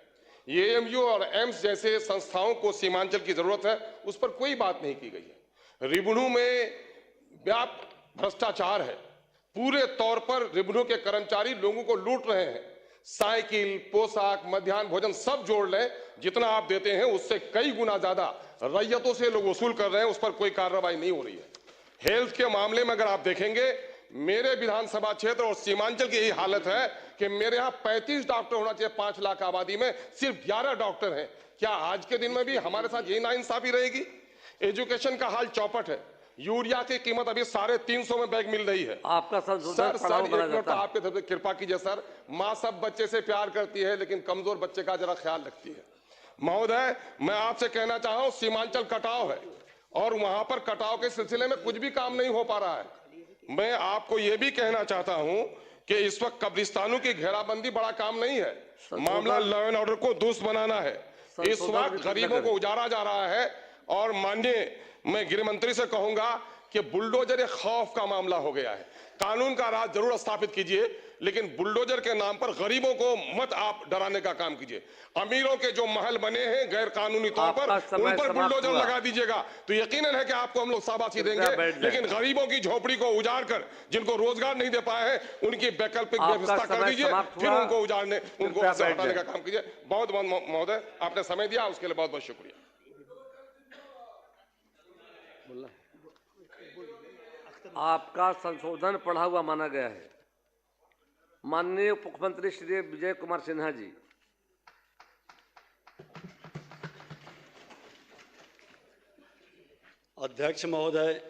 एएमयू और एम्स जैसे संस्थाओं को सीमांचल की जरूरत है, उस पर कोई बात नहीं की गई है। रेवेन्यू में व्यापक भ्रष्टाचार है, पूरे तौर पर रेवेन्यू के कर्मचारी लोगों को लूट रहे हैं। साइकिल, पोशाक, मध्याह्न भोजन सब जोड़ लें, जितना आप देते हैं उससे कई गुना ज्यादा रैयतों से लोग वसूल कर रहे हैं, उस पर कोई कार्रवाई नहीं हो रही है। हेल्थ के मामले में अगर आप देखेंगे, मेरे विधानसभा क्षेत्र और सीमांचल की यही हालत है कि मेरे यहाँ 35 डॉक्टर होना चाहिए 5 लाख आबादी में, सिर्फ 11 डॉक्टर हैं। क्या आज के दिन में भी हमारे साथ यही नाइंसाफी रहेगी? एजुकेशन का हाल चौपट है। यूरिया की कीमत अभी 350 में बैग मिल रही है। आपका सर एक मिनट आपके तरफ से कृपा कीजिए सर। माँ सब बच्चे से प्यार करती है, लेकिन कमजोर बच्चे का जरा ख्याल रखती है। महोदय, मैं आपसे कहना चाह रहा हूं, सीमांचल कटाव है और वहां पर कटाव के सिलसिले में कुछ भी काम नहीं हो पा रहा है। मैं आपको यह भी कहना चाहता हूं कि इस वक्त कब्रिस्तानों की घेराबंदी बड़ा काम नहीं है, मामला लॉ एंड ऑर्डर को दुरुस्त बनाना है। इस वक्त गरीबों को उजाड़ा जा रहा है, और माननीय मैं गृह मंत्री से कहूंगा कि बुलडोजर एक खौफ का मामला हो गया है। कानून का राज जरूर स्थापित कीजिए, लेकिन बुलडोजर के नाम पर गरीबों को मत आप डराने का काम कीजिए। अमीरों के जो महल बने हैं गैर कानूनी तौर पर, उन पर बुलडोजर लगा दीजिएगा तो यकीनन है कि आपको हम लोग शाबाशी देंगे, लेकिन गरीबों की झोपड़ी को उजाड़ कर, जिनको रोजगार नहीं दे पाए हैं, उनकी वैकल्पिक व्यवस्था कर दीजिए, फिर उनको उजाड़ने, उनको हटाने का काम कीजिए। बहुत बहुत महोदय, आपने समय दिया, उसके लिए बहुत बहुत शुक्रिया। आपका संशोधन पढ़ा हुआ माना गया है। माननीय मुख्यमंत्री श्री विजय कुमार सिन्हा जी। अध्यक्ष महोदय,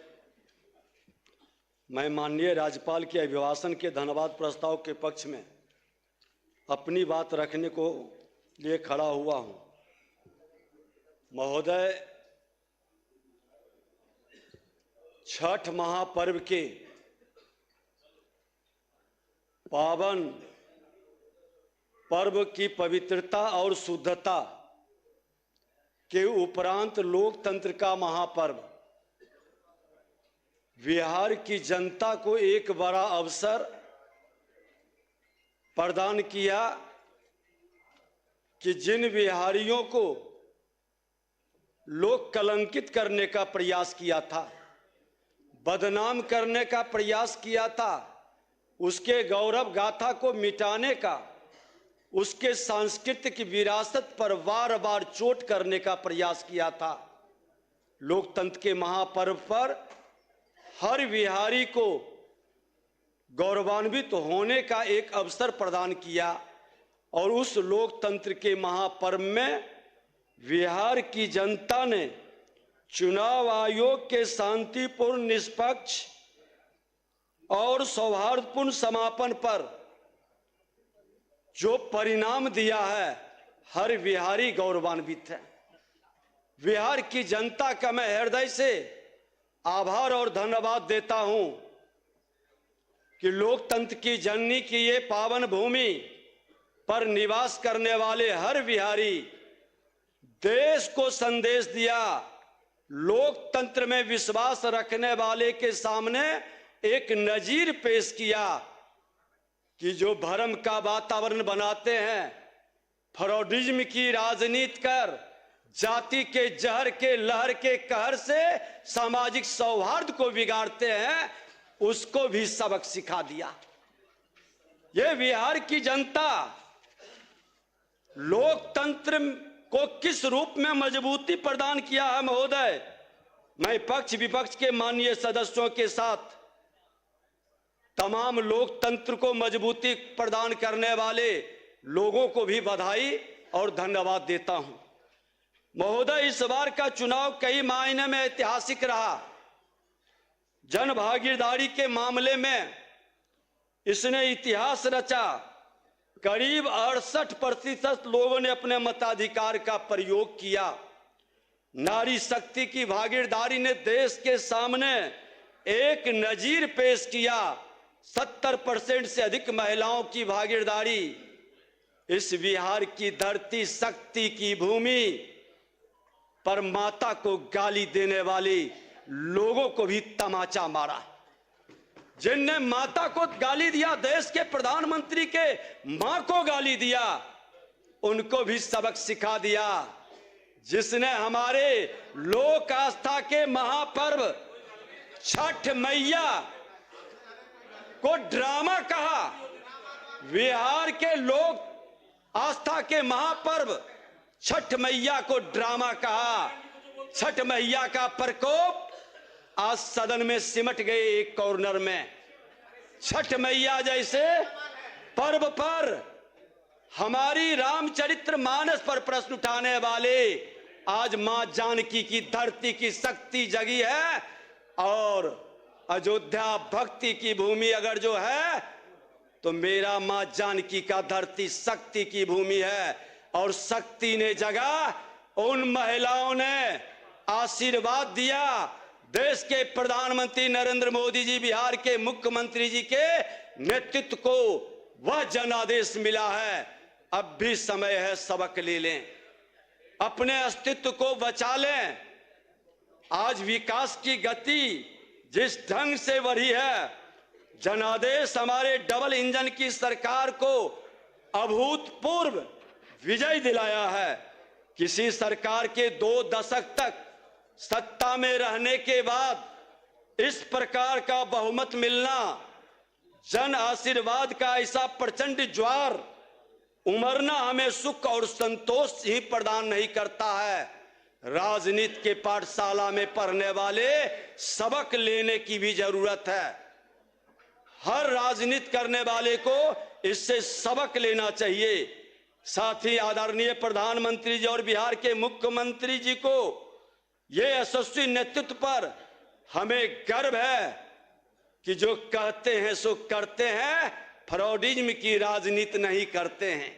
मैं माननीय राज्यपाल के अभिभाषण के धन्यवाद प्रस्ताव के पक्ष में अपनी बात रखने को लिए खड़ा हुआ हूं। महोदय, छठ महापर्व के पावन पर्व की पवित्रता और शुद्धता के उपरांत लोकतंत्र का महापर्व बिहार की जनता को एक बड़ा अवसर प्रदान किया कि जिन बिहारियों को लोग कलंकित करने का प्रयास किया था, बदनाम करने का प्रयास किया था, उसके गौरव गाथा को मिटाने का, उसके सांस्कृतिक विरासत पर बार बार चोट करने का प्रयास किया था। लोकतंत्र के महापर्व पर हर बिहारी को गौरवान्वित होने का एक अवसर प्रदान किया, और उस लोकतंत्र के महापर्व में बिहार की जनता ने चुनाव आयोग के शांतिपूर्ण, निष्पक्ष और सौहार्दपूर्ण समापन पर जो परिणाम दिया है, हर बिहारी गौरवान्वित है। बिहार की जनता का मैं हृदय से आभार और धन्यवाद देता हूं कि लोकतंत्र की जननी की ये पावन भूमि पर निवास करने वाले हर बिहारी देश को संदेश दिया। लोकतंत्र में विश्वास रखने वाले के सामने एक नजीर पेश किया कि जो भ्रम का वातावरण बनाते हैं, फ्रॉडिज्म की राजनीति कर, जाति के जहर के लहर के कहर से सामाजिक सौहार्द को बिगाड़ते हैं, उसको भी सबक सिखा दिया। ये बिहार की जनता लोकतंत्र को किस रूप में मजबूती प्रदान किया है। महोदय, मैं पक्ष विपक्ष के माननीय सदस्यों के साथ तमाम लोकतंत्र को मजबूती प्रदान करने वाले लोगों को भी बधाई और धन्यवाद देता हूं। महोदय, इस बार का चुनाव कई मायने में ऐतिहासिक रहा। जन भागीदारी के मामले में इसने इतिहास रचा। करीब 68% लोगों ने अपने मताधिकार का प्रयोग किया। नारी शक्ति की भागीदारी ने देश के सामने एक नजीर पेश किया। 70% से अधिक महिलाओं की भागीदारी इस बिहार की धरती शक्ति की भूमि पर माता को गाली देने वाले लोगों को भी तमाचा मारा। जिनने माता को गाली दिया, देश के प्रधानमंत्री के मां को गाली दिया, उनको भी सबक सिखा दिया। जिसने हमारे लोक आस्था के महापर्व छठ मैया को ड्रामा कहा, बिहार के लोक आस्था के महापर्व छठ मैया को ड्रामा कहा। छठ मैया का प्रकोप आज सदन में सिमट गए एक कॉर्नर में। छठ मैया जैसे पर्व पर हमारी रामचरित्र मानस पर प्रश्न उठाने वाले आज मां जानकी की धरती की शक्ति जगी है। और अयोध्या भक्ति की भूमि अगर जो है तो मेरा मां जानकी का धरती शक्ति की भूमि है। और शक्ति ने जगा, उन महिलाओं ने आशीर्वाद दिया। देश के प्रधानमंत्री नरेंद्र मोदी जी, बिहार के मुख्यमंत्री जी के नेतृत्व को वह जनादेश मिला है। अब भी समय है, सबक ले लें, अपने अस्तित्व को बचा लें। आज विकास की गति जिस ढंग से बढ़ी है, जनादेश हमारे डबल इंजन की सरकार को अभूतपूर्व विजय दिलाया है। किसी सरकार के 2 दशक तक सत्ता में रहने के बाद इस प्रकार का बहुमत मिलना, जन आशीर्वाद का ऐसा प्रचंड ज्वार उमरना हमें सुख और संतोष ही प्रदान नहीं करता है। राजनीति के पाठशाला में पढ़ने वाले सबक लेने की भी जरूरत है। हर राजनीति करने वाले को इससे सबक लेना चाहिए। साथ ही आदरणीय प्रधानमंत्री जी और बिहार के मुख्यमंत्री जी को ये यशस्वी नेतृत्व पर हमें गर्व है कि जो कहते हैं सो करते हैं, फ्रॉडिज्म की राजनीति नहीं करते हैं।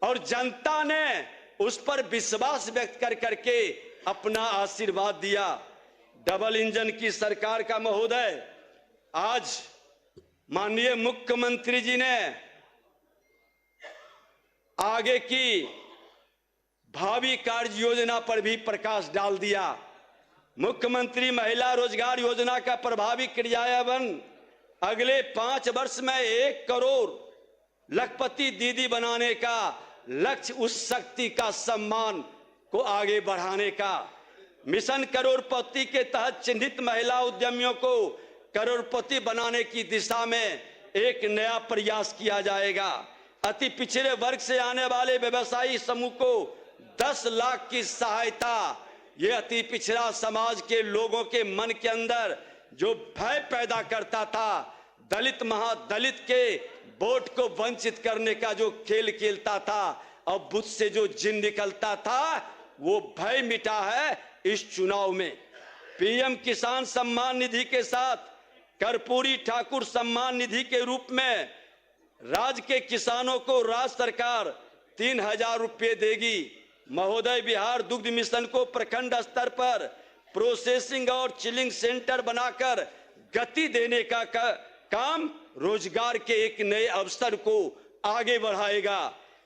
और जनता ने उस पर विश्वास व्यक्त कर करके अपना आशीर्वाद दिया। डबल इंजन की सरकार का महोदय, आज माननीय मुख्यमंत्री जी ने आगे की भावी कार्य योजना पर भी प्रकाश डाल दिया। मुख्यमंत्री महिला रोजगार योजना का प्रभावी क्रियान्वयन अगले 5 वर्ष में 1 करोड़ लखपति दीदी बनाने का लक्ष्य, उस शक्ति का सम्मान को आगे बढ़ाने का। मिशन करोड़पति के तहत चिन्हित महिला उद्यमियों को करोड़पति बनाने की दिशा में एक नया प्रयास किया जाएगा। अति पिछड़े वर्ग से आने वाले व्यवसायी समूह को 10 लाख की सहायता। ये अति पिछड़ा समाज के लोगों के मन के अंदर जो भय पैदा करता था, दलित महादलित के वोट को वंचित करने का जो खेल खेलता था और बुद्ध से जो जिन निकलता था, वो भय मिटा है इस चुनाव में। पीएम किसान सम्मान निधि के साथ कर्पूरी ठाकुर सम्मान निधि के रूप में राज्य के किसानों को राज्य सरकार 3000 रुपये देगी। महोदय, बिहार दुग्ध मिशन को प्रखंड स्तर पर प्रोसेसिंग और चिलिंग सेंटर बनाकर गति देने का काम रोजगार के एक नए अवसर को आगे बढ़ाएगा।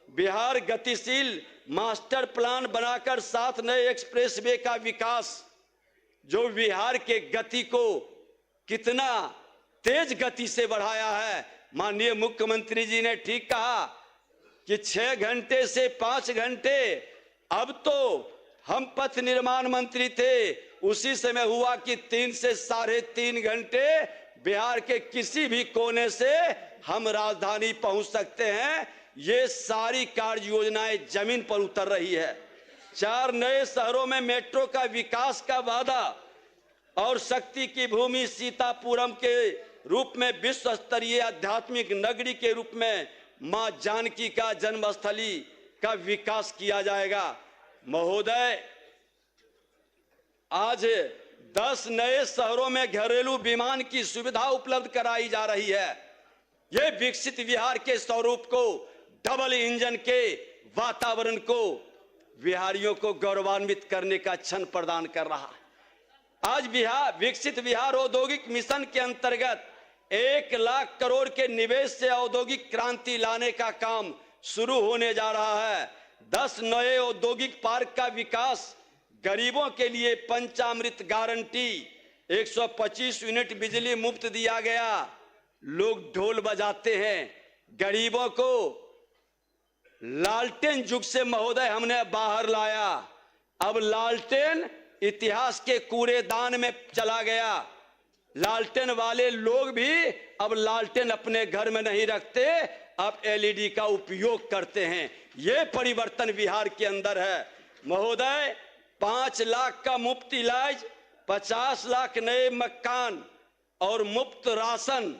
बिहार गतिशील मास्टर प्लान बनाकर 7 नए एक्सप्रेसवे का विकास, जो बिहार के गति को कितना तेज गति से बढ़ाया है। माननीय मुख्यमंत्री जी ने ठीक कहा कि 6 घंटे से 5 घंटे, अब तो हम पथ निर्माण मंत्री थे उसी समय हुआ कि 3 से 3.5 घंटे बिहार के किसी भी कोने से हम राजधानी पहुंच सकते हैं। ये सारी कार्य योजनाएं जमीन पर उतर रही है। 4 नए शहरों में मेट्रो का विकास का वादा और शक्ति की भूमि सीतापुरम के रूप में विश्व स्तरीय आध्यात्मिक नगरी के रूप में मां जानकी का जन्मस्थली का विकास किया जाएगा। महोदय, आज 10 नए शहरों में घरेलू विमान की सुविधा उपलब्ध कराई जा रही है। यह विकसित बिहार के स्वरूप को, डबल इंजन के वातावरण को बिहारियों को गौरवान्वित करने का क्षण प्रदान कर रहा है। आज बिहार विकसित बिहार औद्योगिक मिशन के अंतर्गत 1 लाख करोड़ के निवेश से औद्योगिक क्रांति लाने का काम शुरू होने जा रहा है। 10 नए औद्योगिक पार्क का विकास, गरीबों के लिए पंचामृत गारंटी, 125 यूनिट बिजली मुफ्त दिया गया। लोग ढोल बजाते हैं, गरीबों को लालटेन युग से महोदय हमने बाहर लाया। अब लालटेन इतिहास के कूड़ेदान में चला गया। लालटेन वाले लोग भी अब लालटेन अपने घर में नहीं रखते, अब एलईडी का उपयोग करते हैं। ये परिवर्तन बिहार के अंदर है महोदय। 5 लाख का मुफ्त इलाज, 50 लाख नए मकान और मुफ्त राशन,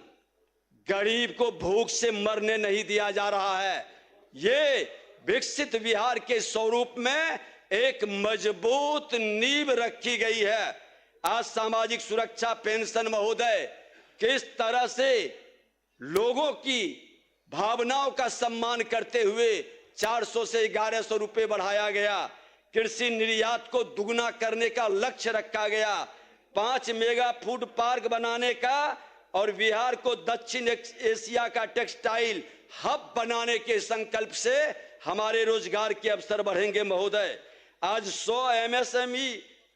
गरीब को भूख से मरने नहीं दिया जा रहा है। ये विकसित बिहार के स्वरूप में एक मजबूत नींव रखी गई है। आज सामाजिक सुरक्षा पेंशन महोदय किस तरह से लोगों की भावनाओं का सम्मान करते हुए 400 से 1100 रुपए बढ़ाया गया। कृषि निर्यात को दुगना करने का लक्ष्य रखा गया। 5 मेगा फूड पार्क बनाने का और बिहार को दक्षिण एशिया का टेक्सटाइल हब बनाने के संकल्प से हमारे रोजगार के अवसर बढ़ेंगे महोदय। आज 100 एमएसएमई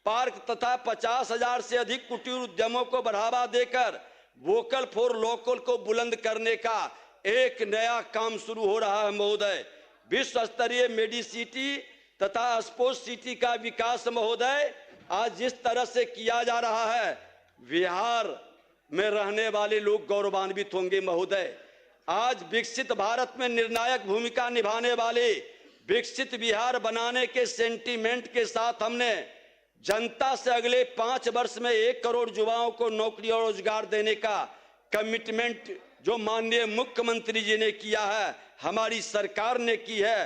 पार्क तथा 50,000 से अधिक कुटीर उद्यमों को बढ़ावा देकर वोकल फॉर लोकल को बुलंद करने का एक नया काम शुरू हो रहा है महोदय। विश्व स्तरीय मेडिसिटी तथा स्पोर्ट्स सिटी का विकास महोदय आज जिस तरह से किया जा रहा है, बिहार में रहने वाले लोग गौरवान्वित होंगे महोदय। आज विकसित भारत में निर्णायक भूमिका निभाने वाले विकसित बिहार बनाने के सेंटीमेंट के साथ हमने जनता से अगले 5 वर्ष में 1 करोड़ युवाओं को नौकरी और रोजगार देने का कमिटमेंट जो माननीय मुख्यमंत्री जी ने किया है, हमारी सरकार ने की है।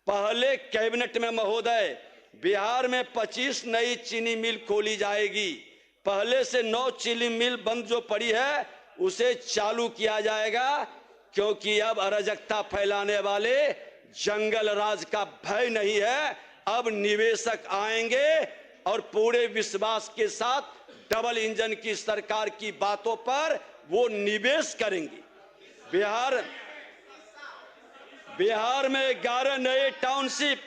पहले कैबिनेट में महोदय बिहार में 25 नई चीनी मिल खोली जाएगी। पहले से 9 चीनी मिल बंद जो पड़ी है उसे चालू किया जाएगा, क्योंकि अब अराजकता फैलाने वाले जंगल राज का भय नहीं है। अब निवेशक आएंगे और पूरे विश्वास के साथ डबल इंजन की सरकार की बातों पर वो निवेश करेंगे। बिहार में 11 नए टाउनशिप,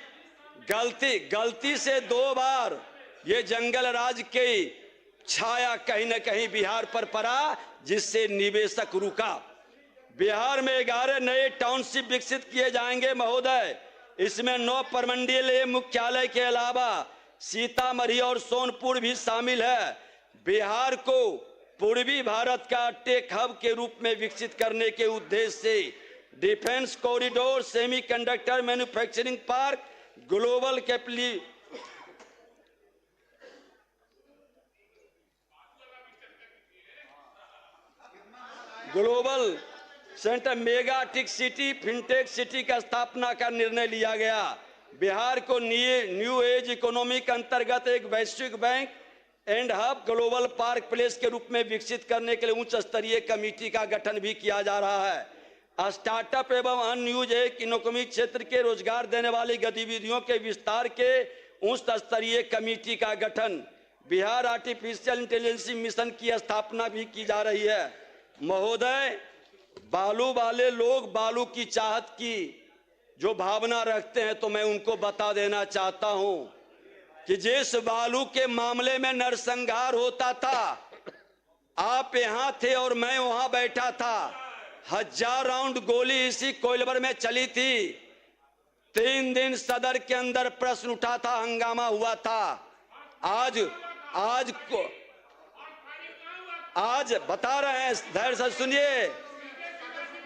गलती से 2 बार ये जंगल राज की छाया कहीं न कहीं बिहार पर पड़ा, जिससे निवेशक रुका। बिहार में 11 नए टाउनशिप विकसित किए जाएंगे महोदय। इसमें 9 प्रमंडलीय मुख्यालय के अलावा सीतामढ़ी और सोनपुर भी शामिल है। बिहार को पूर्वी भारत का टेक हब के रूप में विकसित करने के उद्देश्य से defence corridor, semiconductor manufacturing park, global centre, mega tech city, fintech city का स्थापना का निर्णय लिया गया। बिहार को न्यू एज इकोनॉमी के अंतर्गत एक वैश्विक bank and hub global park place के रूप में विकसित करने के लिए उच्च स्तरीय कमेटी का गठन भी किया जा रहा है। स्टार्टअप एवं अनयूज इकोनॉमिक क्षेत्र के रोजगार देने वाली गतिविधियों के विस्तार के उच्च स्तरीय कमेटी का गठन। बिहार आर्टिफिशियल इंटेलिजेंस मिशन की स्थापना भी की जा रही है महोदय। बालू वाले लोग बालू की चाहत की जो भावना रखते हैं, तो मैं उनको बता देना चाहता हूं कि जिस बालू के मामले में नरसंहार होता था, आप यहां थे और मैं वहां बैठा था। 1000 राउंड गोली इसी कोइलवर में चली थी। 3 दिन सदर के अंदर प्रश्न उठा था, हंगामा हुआ था। आज बता रहे हैं, धैर्य से सुनिए।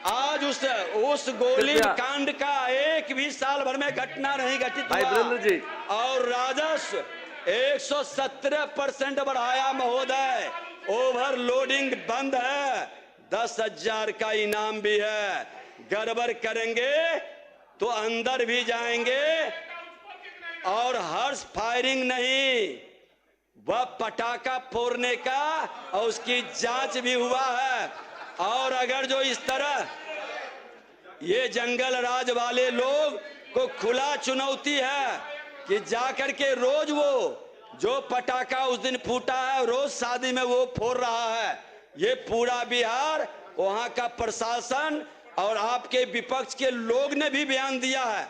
आज उस गोली कांड का एक भी साल भर में घटना नहीं घटित हुआ और राजस्व 117% बढ़ाया महोदय। ओवरलोडिंग बंद है, 10,000 का इनाम भी है। गड़बड़ करेंगे तो अंदर भी जाएंगे और हर्ष फायरिंग नहीं, वह पटाखा फोड़ने का और उसकी जांच भी हुआ है। और अगर जो इस तरह ये जंगल राज वाले लोग को खुला चुनौती है कि जाकर के रोज वो जो पटाखा उस दिन फूटा है रोज शादी में वो फोड़ रहा है। ये पूरा बिहार, वहां का प्रशासन और आपके विपक्ष के लोग ने भी बयान दिया है,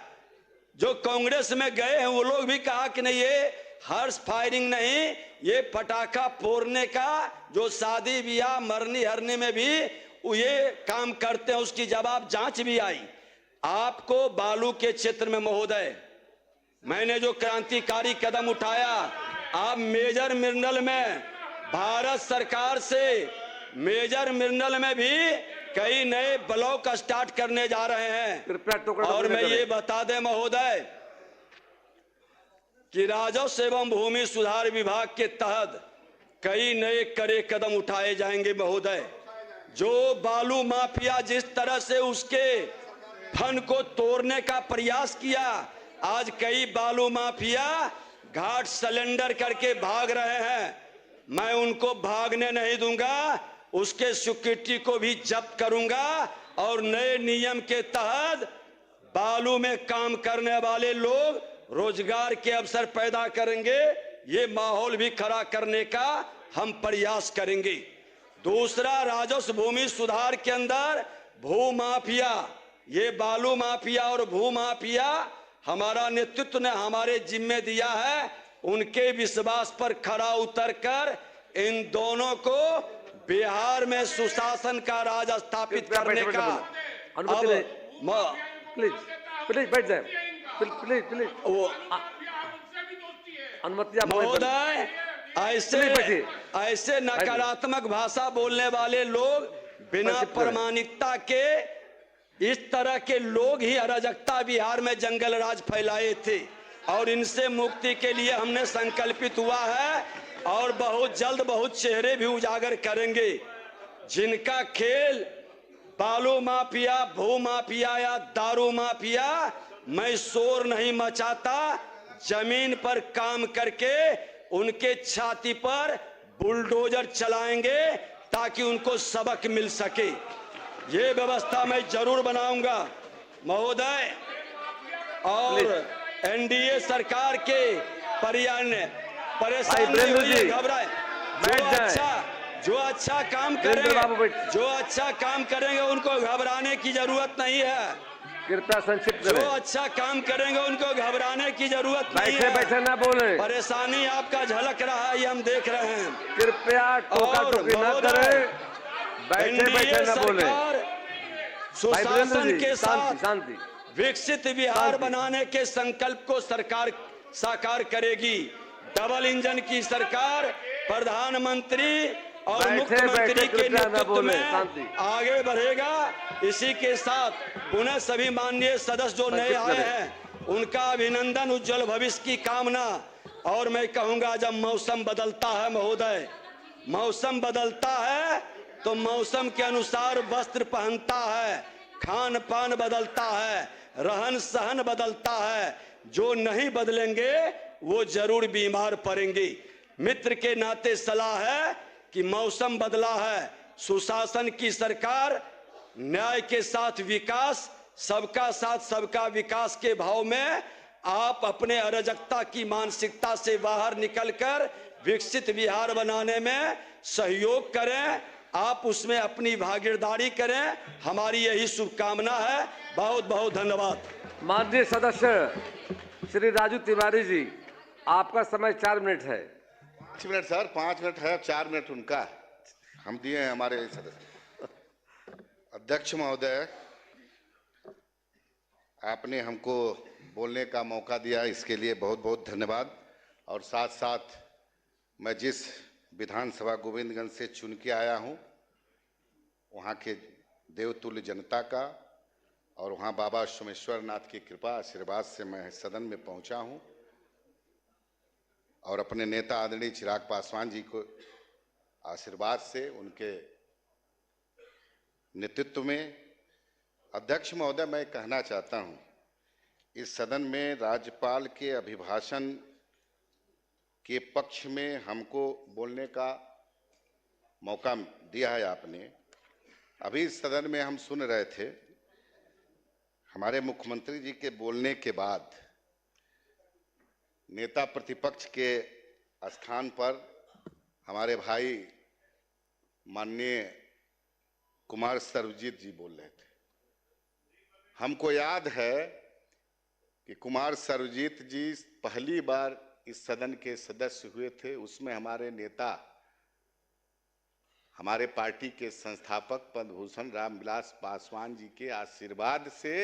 जो कांग्रेस में गए हैं वो लोग भी कहा कि नहीं, ये हर्ष फायरिंग नहीं, ये पटाखा फोड़ने का जो शादी ब्याह मरनी हरने में भी ये काम करते हैं, उसकी जवाब जांच भी आई। आपको बालू के क्षेत्र में महोदय मैंने जो क्रांतिकारी कदम उठाया, आप मेजर मिनरल में भारत सरकार से मेजर मिनरल में भी कई नए ब्लॉक स्टार्ट करने जा रहे हैं। और मैं ये बता दें महोदय कि राजस्व एवं भूमि सुधार विभाग के तहत कई नए कड़े कदम उठाए जाएंगे महोदय। जो बालू माफिया जिस तरह से उसके फन को तोड़ने का प्रयास किया, आज कई बालू माफिया घाट सिलेंडर करके भाग रहे हैं। मैं उनको भागने नहीं दूंगा, उसके सिक्योरिटी को भी जब्त करूंगा और नए नियम के तहत बालू में काम करने वाले लोग रोजगार के अवसर पैदा करेंगे। ये माहौल भी खड़ा करने का हम प्रयास करेंगे। दूसरा, राजस्व भूमि सुधार के अंदर भू माफिया, ये बालू माफिया और भू माफिया हमारा नेतृत्व ने हमारे जिम्मे दिया है, उनके विश्वास पर खरा उतरकर इन दोनों को बिहार में सुशासन का राज स्थापित करने का प्लीज बैठ जाए, प्लीज अनुमति महोदय। ऐसे नकारात्मक भाषा बोलने वाले लोग बिना प्रमाणिकता के, इस तरह के लोग ही अराजकता बिहार में जंगल राज फैलाए थे और इनसे मुक्ति के लिए हमने संकल्पित हुआ है और बहुत जल्द बहुत चेहरे भी उजागर करेंगे। जिनका खेल बालू माफिया, भू माफिया या दारू माफिया, मैं शोर नहीं मचाता, जमीन पर काम करके उनके छाती पर बुलडोजर चलाएंगे ताकि उनको सबक मिल सके। ये व्यवस्था मैं जरूर बनाऊंगा महोदय। और एनडीए सरकार के परेशानी हुई, घबराए, जो अच्छा काम करेंगे उनको घबराने की जरूरत नहीं है। कृपया संक्षिप्त करें। जो अच्छा काम करेंगे उनको घबराने की जरूरत नहीं है। बैठे ना बोले, परेशानी आपका झलक रहा है, ये हम देख रहे हैं। कृपया टोका-टोकी न करें, बैठे ना बोले। सुशासन के साथ शांति विकसित बिहार बनाने के संकल्प को सरकार साकार करेगी। डबल इंजन की सरकार प्रधानमंत्री और मुख्यमंत्री के नेतृत्व में आगे बढ़ेगा। इसी के साथ पुनः सभी माननीय सदस्य जो नए आए हैं उनका अभिनंदन, उज्जवल भविष्य की कामना। और मैं कहूंगा, जब मौसम बदलता है महोदय, मौसम बदलता है तो मौसम के अनुसार वस्त्र पहनता है, खान पान बदलता है, रहन सहन बदलता है। जो नहीं बदलेंगे वो जरूर बीमार पड़ेंगे। मित्र के नाते सलाह है कि मौसम बदला है, सुशासन की सरकार, न्याय के साथ विकास, सबका साथ सबका विकास के भाव में आप अपने अराजकता की मानसिकता से बाहर निकलकर विकसित बिहार बनाने में सहयोग करें। आप उसमें अपनी भागीदारी करें, हमारी यही शुभकामना है। बहुत बहुत धन्यवाद। माननीय सदस्य श्री राजू तिवारी जी, आपका समय 4 मिनट है। 5 मिनट सर, 5 मिनट है, 4 मिनट उनका हम दिए हैं हमारे सदस्य। अध्यक्ष महोदय, आपने हमको बोलने का मौका दिया, इसके लिए बहुत बहुत धन्यवाद। और साथ साथ मैं जिस विधानसभा गोविंदगंज से चुन के आया हूं, वहां के देवतुल्य जनता का और वहां बाबा सोमेश्वर नाथ की कृपा आशीर्वाद से मैं सदन में पहुंचा हूं और अपने नेता आदरणीय चिराग पासवान जी को आशीर्वाद से, उनके नेतृत्व में। अध्यक्ष महोदय, मैं कहना चाहता हूं, इस सदन में राज्यपाल के अभिभाषण के पक्ष में हमको बोलने का मौका दिया है आपने। अभी इस सदन में हम सुन रहे थे, हमारे मुख्यमंत्री जी के बोलने के बाद नेता प्रतिपक्ष के स्थान पर हमारे भाई माननीय कुमार सर्वजीत जी बोल रहे थे। हमको याद है कि कुमार सर्वजीत जी पहली बार इस सदन के सदस्य हुए थे। उसमें हमारे नेता, हमारे पार्टी के संस्थापक पद्म भूषण रामविलास पासवान जी के आशीर्वाद से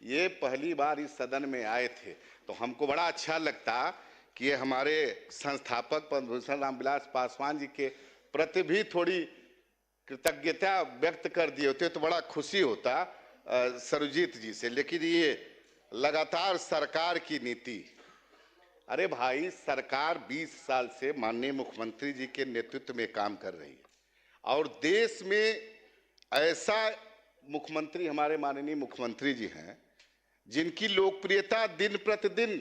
ये पहली बार इस सदन में आए थे। तो हमको बड़ा अच्छा लगता कि ये हमारे संस्थापक पद्म भूषण रामविलास पासवान जी के प्रति भी थोड़ी कृतज्ञता व्यक्त कर दिए होते तो बड़ा खुशी होता सर्वजीत जी से। लेकिन ये लगातार सरकार की नीति, अरे भाई सरकार 20 साल से माननीय मुख्यमंत्री जी के नेतृत्व में काम कर रही है और देश में ऐसा मुख्यमंत्री हमारे माननीय मुख्यमंत्री जी हैं जिनकी लोकप्रियता दिन प्रतिदिन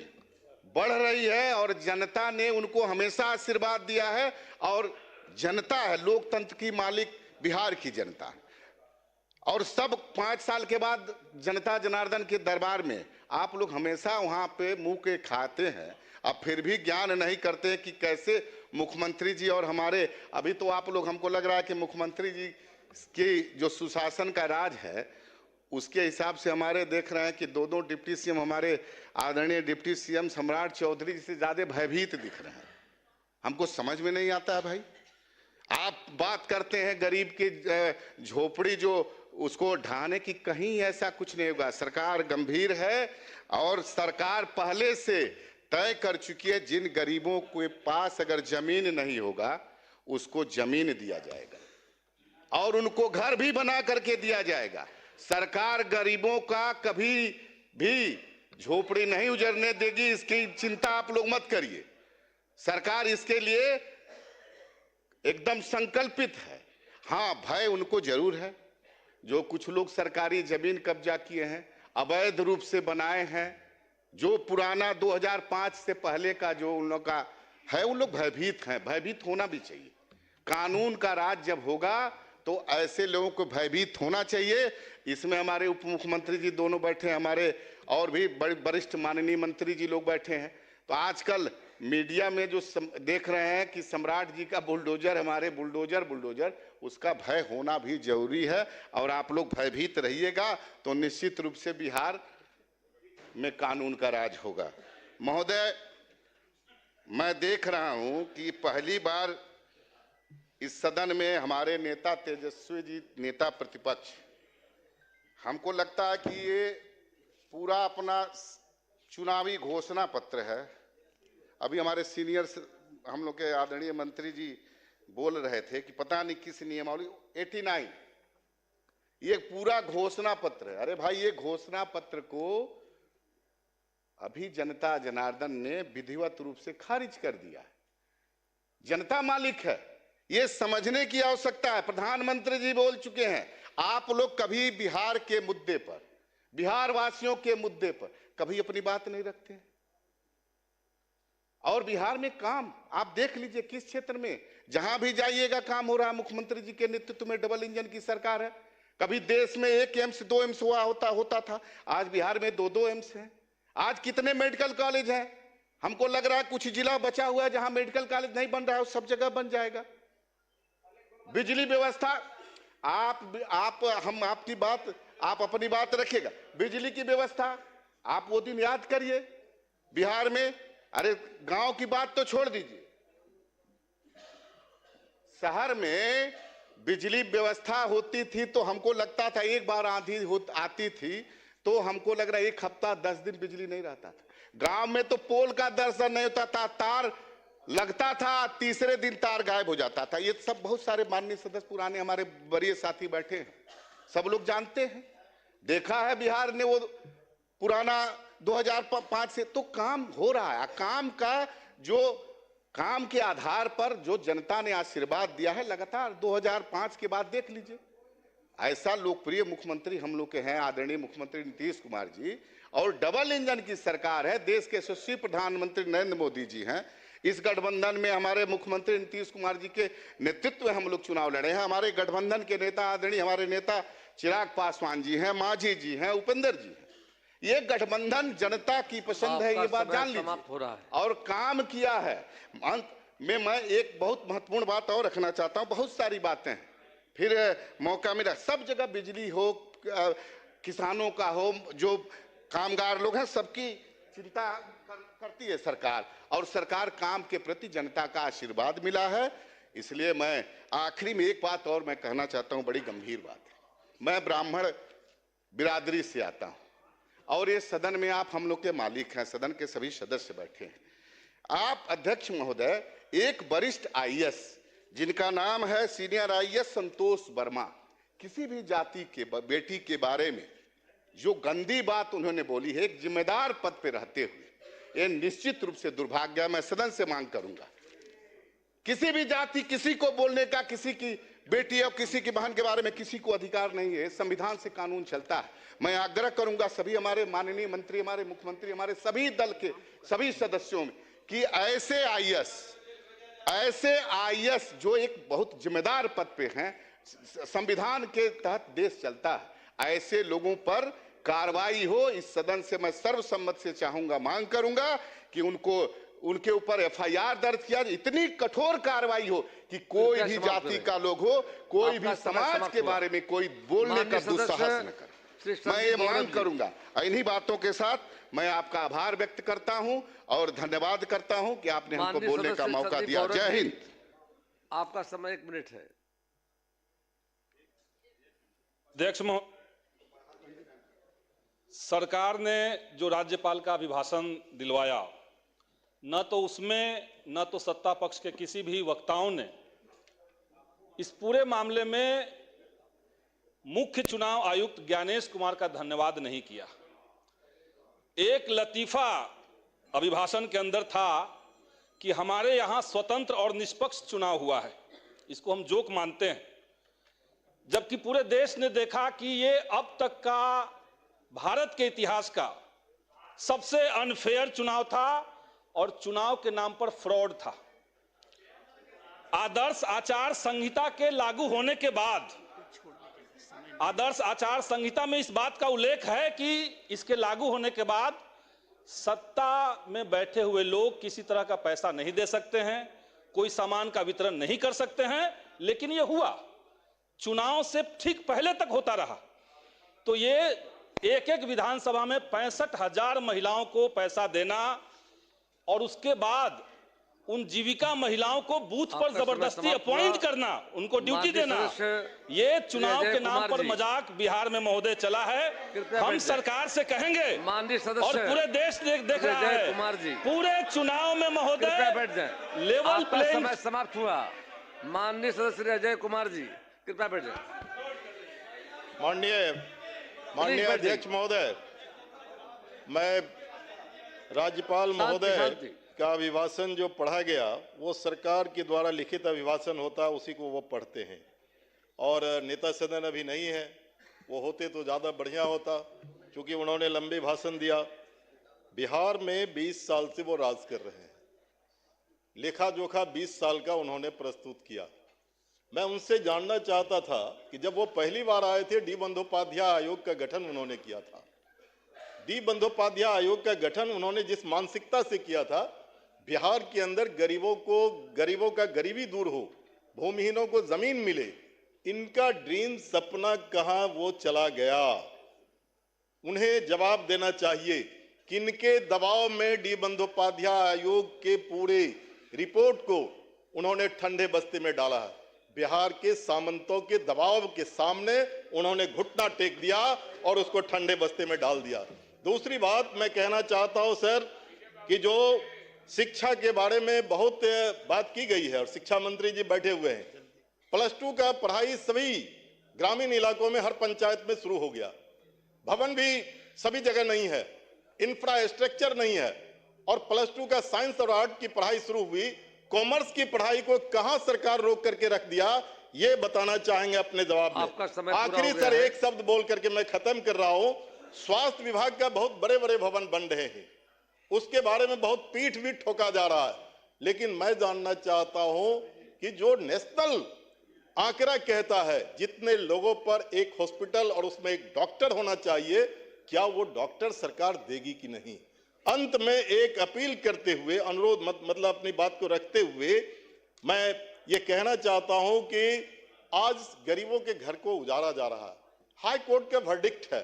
बढ़ रही है और जनता ने उनको हमेशा आशीर्वाद दिया है। और जनता है, लोकतंत्र की मालिक बिहार की जनता, और सब 5 साल के बाद जनता जनार्दन के दरबार में आप लोग हमेशा वहां पे मुंह के खाते हैं। अब फिर भी ज्ञान नहीं करते कि कैसे मुख्यमंत्री जी और हमारे, अभी तो आप लोग, हमको लग रहा है कि मुख्यमंत्री जी की जो सुशासन का राज है उसके हिसाब से हमारे देख रहे हैं कि दो डिप्टी सीएम हमारे आदरणीय डिप्टी सीएम सम्राट चौधरी जी से ज्यादा भयभीत दिख रहे हैं। हमको समझ में नहीं आता है भाई। आप बात करते हैं गरीब की झोपड़ी जो उसको ढहाने की, कहीं ऐसा कुछ नहीं होगा। सरकार गंभीर है और सरकार पहले से तय कर चुकी है जिन गरीबों के पास अगर जमीन नहीं होगा उसको जमीन दिया जाएगा और उनको घर भी बना करके दिया जाएगा। सरकार गरीबों का कभी भी झोपड़ी नहीं उजड़ने देगी, इसकी चिंता आप लोग मत करिए। सरकार इसके लिए एकदम संकल्पित है। हाँ, भय उनको जरूर है। जो कुछ लोग सरकारी जमीन कब्जा किए हैं, अवैध रूप से बनाए हैं, जो पुराना 2005 से पहले का जो उन लोग का है, उन लोग भयभीत हैं। भयभीत होना भी चाहिए। कानून का राज जब होगा तो ऐसे लोगों को भयभीत होना चाहिए। इसमें हमारे उप मुख्यमंत्री जी दोनों बैठे हैं, हमारे और भी बड़े वरिष्ठ माननीय मंत्री जी लोग बैठे हैं। तो आजकल मीडिया में जो देख रहे हैं कि सम्राट जी का बुलडोजर, हमारे बुलडोजर, उसका भय होना भी जरूरी है। और आप लोग भयभीत रहिएगा तो निश्चित रूप से बिहार में कानून का राज होगा। महोदय, मैं देख रहा हूं कि पहली बार इस सदन में हमारे नेता तेजस्वी जी, नेता प्रतिपक्ष, हमको लगता है कि ये पूरा अपना चुनावी घोषणा पत्र है। अभी हमारे सीनियर हम लोग के आदरणीय मंत्री जी बोल रहे थे कि पता नहीं किस नियमावली 89, ये पूरा घोषणा पत्र है। अरे भाई, ये घोषणा पत्र को अभी जनता जनार्दन ने विधिवत रूप से खारिज कर दिया है। जनता मालिक है, ये समझने की आवश्यकता है। प्रधानमंत्री जी बोल चुके हैं, आप लोग कभी बिहार के मुद्दे पर, बिहार वासियों के मुद्दे पर कभी अपनी बात नहीं रखते। और बिहार में काम आप देख लीजिए, किस क्षेत्र में जहां भी जाइएगा काम हो रहा है। मुख्यमंत्री जी के नेतृत्व में डबल इंजन की सरकार है। कभी देश में 1 एम्स 2 एम्स होता था, आज बिहार में 2 एम्स हैं। आज कितने मेडिकल कॉलेज हैं? हमको लग रहा है कुछ जिला बचा हुआ है जहां मेडिकल कॉलेज नहीं बन रहा है, सब जगह बन जाएगा। बिजली व्यवस्था, हम आपकी बात, आप अपनी बात रखिएगा। बिजली की व्यवस्था आप वो दिन याद करिए बिहार में। अरे गांव की बात तो छोड़ दीजिए, शहर में बिजली व्यवस्था होती थी तो हमको लगता था एक बार आंधी आती थी तो हमको लग रहा है 1 हफ्ता 10 दिन बिजली नहीं रहता था। गांव में तो पोल का दर्शन नहीं होता था, तार लगता था, तीसरे दिन तार गायब हो जाता था। ये सब बहुत सारे माननीय सदस्य पुराने हमारे वरीय साथी बैठे हैं, सब लोग जानते हैं। देखा है बिहार ने वो पुराना 2005 से तो काम हो रहा है। काम का जो काम के आधार पर जो जनता ने आशीर्वाद दिया है लगातार 2005 के बाद देख लीजिए, ऐसा लोकप्रिय मुख्यमंत्री हम लोग के हैं आदरणीय मुख्यमंत्री नीतीश कुमार जी, और डबल इंजन की सरकार है। देश के यशस्वी प्रधानमंत्री नरेंद्र मोदी जी हैं। इस गठबंधन में हमारे मुख्यमंत्री नीतीश कुमार जी के नेतृत्व में हम लोग चुनाव लड़े हैं। हमारे गठबंधन के नेता आदरणीय हमारे नेता चिराग पासवान जी हैं, मांझी जी हैं, उपेंद्र जी हैं। ये गठबंधन जनता की पसंद है, ये बात जान लीजिए, और काम किया है। अंत में मैं एक बहुत महत्वपूर्ण बात और रखना चाहता हूं। बहुत सारी बातें हैं, फिर मौका मिला, सब जगह बिजली हो, किसानों का हो, जो कामगार लोग हैं, सबकी चिंता करती है सरकार, और सरकार काम के प्रति जनता का आशीर्वाद मिला है। इसलिए मैं आखिरी में एक बात और मैं कहना चाहता हूं, बड़ी गंभीर बात है। मैं ब्राह्मण बिरादरी से आता हूं और ये सदन में आप हम लोग के मालिक हैं, सदन के सभी सदस्य बैठे हैं। आप अध्यक्ष महोदय, एक वरिष्ठ आईएएस जिनका नाम है सीनियर आईएएस संतोष वर्मा, किसी भी जाति के बेटी के बारे में जो गंदी बात उन्होंने बोली है, एक जिम्मेदार पद पे रहते हुए, ये निश्चित रूप से दुर्भाग्य है। मैं सदन से मांग करूंगा, किसी भी जाति किसी को बोलने का, किसी की बेटी और किसी की बहन के बारे में किसी को अधिकार नहीं है। संविधान से कानून चलता है। मैं आग्रह करूंगा सभी हमारे माननीय मंत्री, हमारे मुख्यमंत्री, हमारे सभी दल के सभी सदस्यों में कि ऐसे आईएएस जो एक बहुत जिम्मेदार पद पे हैं, संविधान के तहत देश चलता है, ऐसे लोगों पर कार्रवाई हो। इस सदन से मैं सर्वसम्मत से चाहूंगा, मांग करूंगा कि उनके ऊपर एफआईआर दर्ज किया, इतनी कठोर कार्रवाई हो कि कोई भी जाति का लोग हो, कोई भी समाज के बारे में कोई बोलने का दुस्साहस न करे। मैं ये मांग करूंगा। इन्हीं बातों के साथ मैं आपका आभार व्यक्त करता हूं और धन्यवाद करता हूं कि आपने हमको बोलने का मौका दिया। जय हिंद। आपका समय 1 मिनट है। अध्यक्ष महोदय, सरकार ने जो राज्यपाल का अभिभाषण दिलवाया, न तो उसमें न तो सत्ता पक्ष के किसी भी वक्ताओं ने इस पूरे मामले में मुख्य चुनाव आयुक्त ज्ञानेश कुमार का धन्यवाद नहीं किया। एक लतीफा अभिभाषण के अंदर था कि हमारे यहां स्वतंत्र और निष्पक्ष चुनाव हुआ है, इसको हम जोक मानते हैं, जबकि पूरे देश ने देखा कि ये अब तक का भारत के इतिहास का सबसे अनफेयर चुनाव था और चुनाव के नाम पर फ्रॉड था। आदर्श आचार संहिता के लागू होने के बाद, आदर्श आचार संहिता में इस बात का उल्लेख है कि इसके लागू होने के बाद सत्ता में बैठे हुए लोग किसी तरह का पैसा नहीं दे सकते हैं, कोई सामान का वितरण नहीं कर सकते हैं, लेकिन यह हुआ चुनाव से ठीक पहले तक होता रहा। तो ये एक एक विधानसभा में 65,000 महिलाओं को पैसा देना और उसके बाद उन जीविका महिलाओं को बूथ पर जबरदस्ती अपॉइंट करना, उनको ड्यूटी देना, ये चुनाव के नाम पर मजाक बिहार में महोदय चला है। हम सरकार से कहेंगे और पूरे देश देख रहा है, पूरे चुनाव में महोदय लेवल प्लेइंग। समय समाप्त हुआ। माननीय सदस्य अजय कुमार जी, कृपया बैठ जाए। माननीय अध्यक्ष महोदय, मैं राज्यपाल महोदय का अभिभाषण जो पढ़ा गया वो सरकार के द्वारा लिखित अभिभाषण होता है, उसी को वो पढ़ते हैं। और नेता सदन अभी नहीं है, वो होते तो ज़्यादा बढ़िया होता, क्योंकि उन्होंने लंबे भाषण दिया। बिहार में 20 साल से वो राज कर रहे हैं, लेखा जोखा 20 साल का उन्होंने प्रस्तुत किया। मैं उनसे जानना चाहता था कि जब वो पहली बार आए थे, डी बंदोपाध्याय आयोग का गठन उन्होंने किया था। डी बंदोपाध्याय आयोग का गठन उन्होंने जिस मानसिकता से किया था, बिहार के अंदर गरीबों का गरीबी दूर हो, भूमिहीनों को जमीन मिले, इनका ड्रीम सपना कहां वो चला गया? उन्हें जवाब देना चाहिए। किनके दबाव में डी बंदोपाध्याय आयोग के पूरे रिपोर्ट को उन्होंने ठंडे बस्ते में डाला है? बिहार के सामंतों के दबाव के सामने उन्होंने घुटना टेक दिया और उसको ठंडे बस्ते में डाल दिया। दूसरी बात मैं कहना चाहता हूं सर, कि जो शिक्षा के बारे में बहुत बात की गई है और शिक्षा मंत्री जी बैठे हुए हैं, +2 का पढ़ाई सभी ग्रामीण इलाकों में हर पंचायत में शुरू हो गया। भवन भी सभी जगह नहीं है, इंफ्रास्ट्रक्चर नहीं है, और +2 का साइंस और आर्ट की पढ़ाई शुरू हुई। कॉमर्स की पढ़ाई को कहां सरकार रोक करके रख दिया, ये बताना चाहेंगे अपने जवाब में। आखिरी सर एक शब्द बोल करके मैं खत्म कर रहा हूं। स्वास्थ्य विभाग का बहुत बड़े बड़े भवन बन रहे हैं, उसके बारे में बहुत पीठ भी ठोका जा रहा है, लेकिन मैं जानना चाहता हूं कि जो नेशनल आंकड़ा कहता है जितने लोगों पर एक हॉस्पिटल और उसमें एक डॉक्टर होना चाहिए, क्या वो डॉक्टर सरकार देगी कि नहीं? अंत में एक अपील करते हुए, अनुरोध मतलब अपनी बात को रखते हुए, मैं ये कहना चाहता हूं कि आज गरीबों के घर को उजाड़ा जा रहा है। हाई कोर्ट का वर्डिक्ट है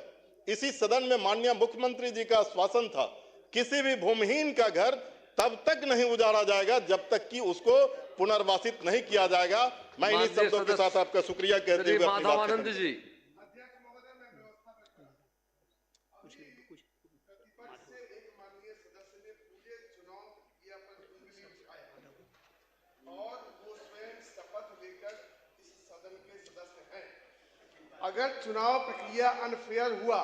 इसी सदन में माननीय मुख्यमंत्री जी का आश्वासन था, किसी भी भूमिहीन का घर तब तक नहीं उजाड़ा जाएगा जब तक कि उसको पुनर्वासित नहीं किया जाएगा। मैं इन्हीं शब्दों के साथ आपका शुक्रिया कहते हुए अपनी बात आनंद जी। अगर चुनाव प्रक्रिया अनफेयर हुआ,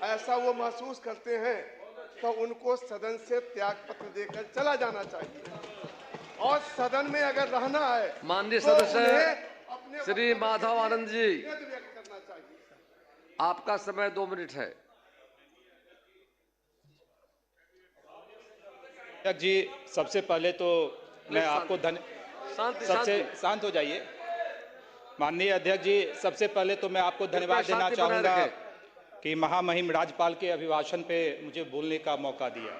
ऐसा वो महसूस करते हैं, तो उनको सदन से त्यागपत्र देकर चला जाना चाहिए और सदन में अगर रहना है माननीय तो सदस्य उन्हें श्री माधव आनंद जी, व्यक्त करना चाहिए। आपका समय 2 मिनट है। अध्यक्ष जी, सबसे पहले तो मैं आपको सबसे शांत हो जाइए। माननीय अध्यक्ष जी, सबसे पहले तो मैं आपको धन्यवाद देना चाहूँगा कि महामहिम राज्यपाल के अभिभाषण पे मुझे बोलने का मौका दिया।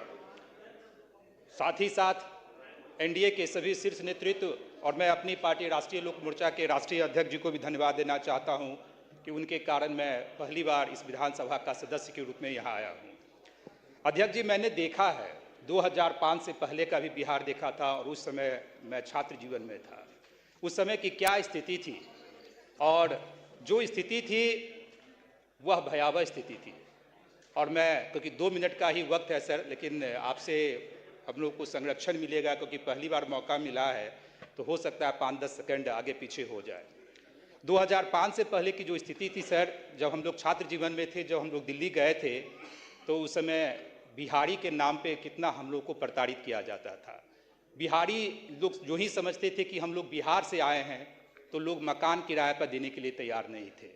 साथ ही साथ एनडीए के सभी शीर्ष नेतृत्व और मैं अपनी पार्टी राष्ट्रीय लोक मोर्चा के राष्ट्रीय अध्यक्ष जी को भी धन्यवाद देना चाहता हूं कि उनके कारण मैं पहली बार इस विधानसभा का सदस्य के रूप में यहाँ आया हूँ। अध्यक्ष जी, मैंने देखा है 2005 से पहले का भी बिहार देखा था और उस समय मैं छात्र जीवन में था। उस समय की क्या स्थिति थी और जो स्थिति थी वह भयावह स्थिति थी। और मैं, क्योंकि 2 मिनट का ही वक्त है सर, लेकिन आपसे हम लोग को संरक्षण मिलेगा क्योंकि पहली बार मौका मिला है, तो हो सकता है 5-10 सेकंड आगे पीछे हो जाए। 2005 से पहले की जो स्थिति थी सर, जब हम लोग छात्र जीवन में थे, जब हम लोग दिल्ली गए थे, तो उस समय बिहारी के नाम पे कितना हम लोग को प्रताड़ित किया जाता था। बिहारी लोग जो ही समझते थे कि हम लोग बिहार से आए हैं, तो लोग मकान किराए पर देने के लिए तैयार नहीं थे।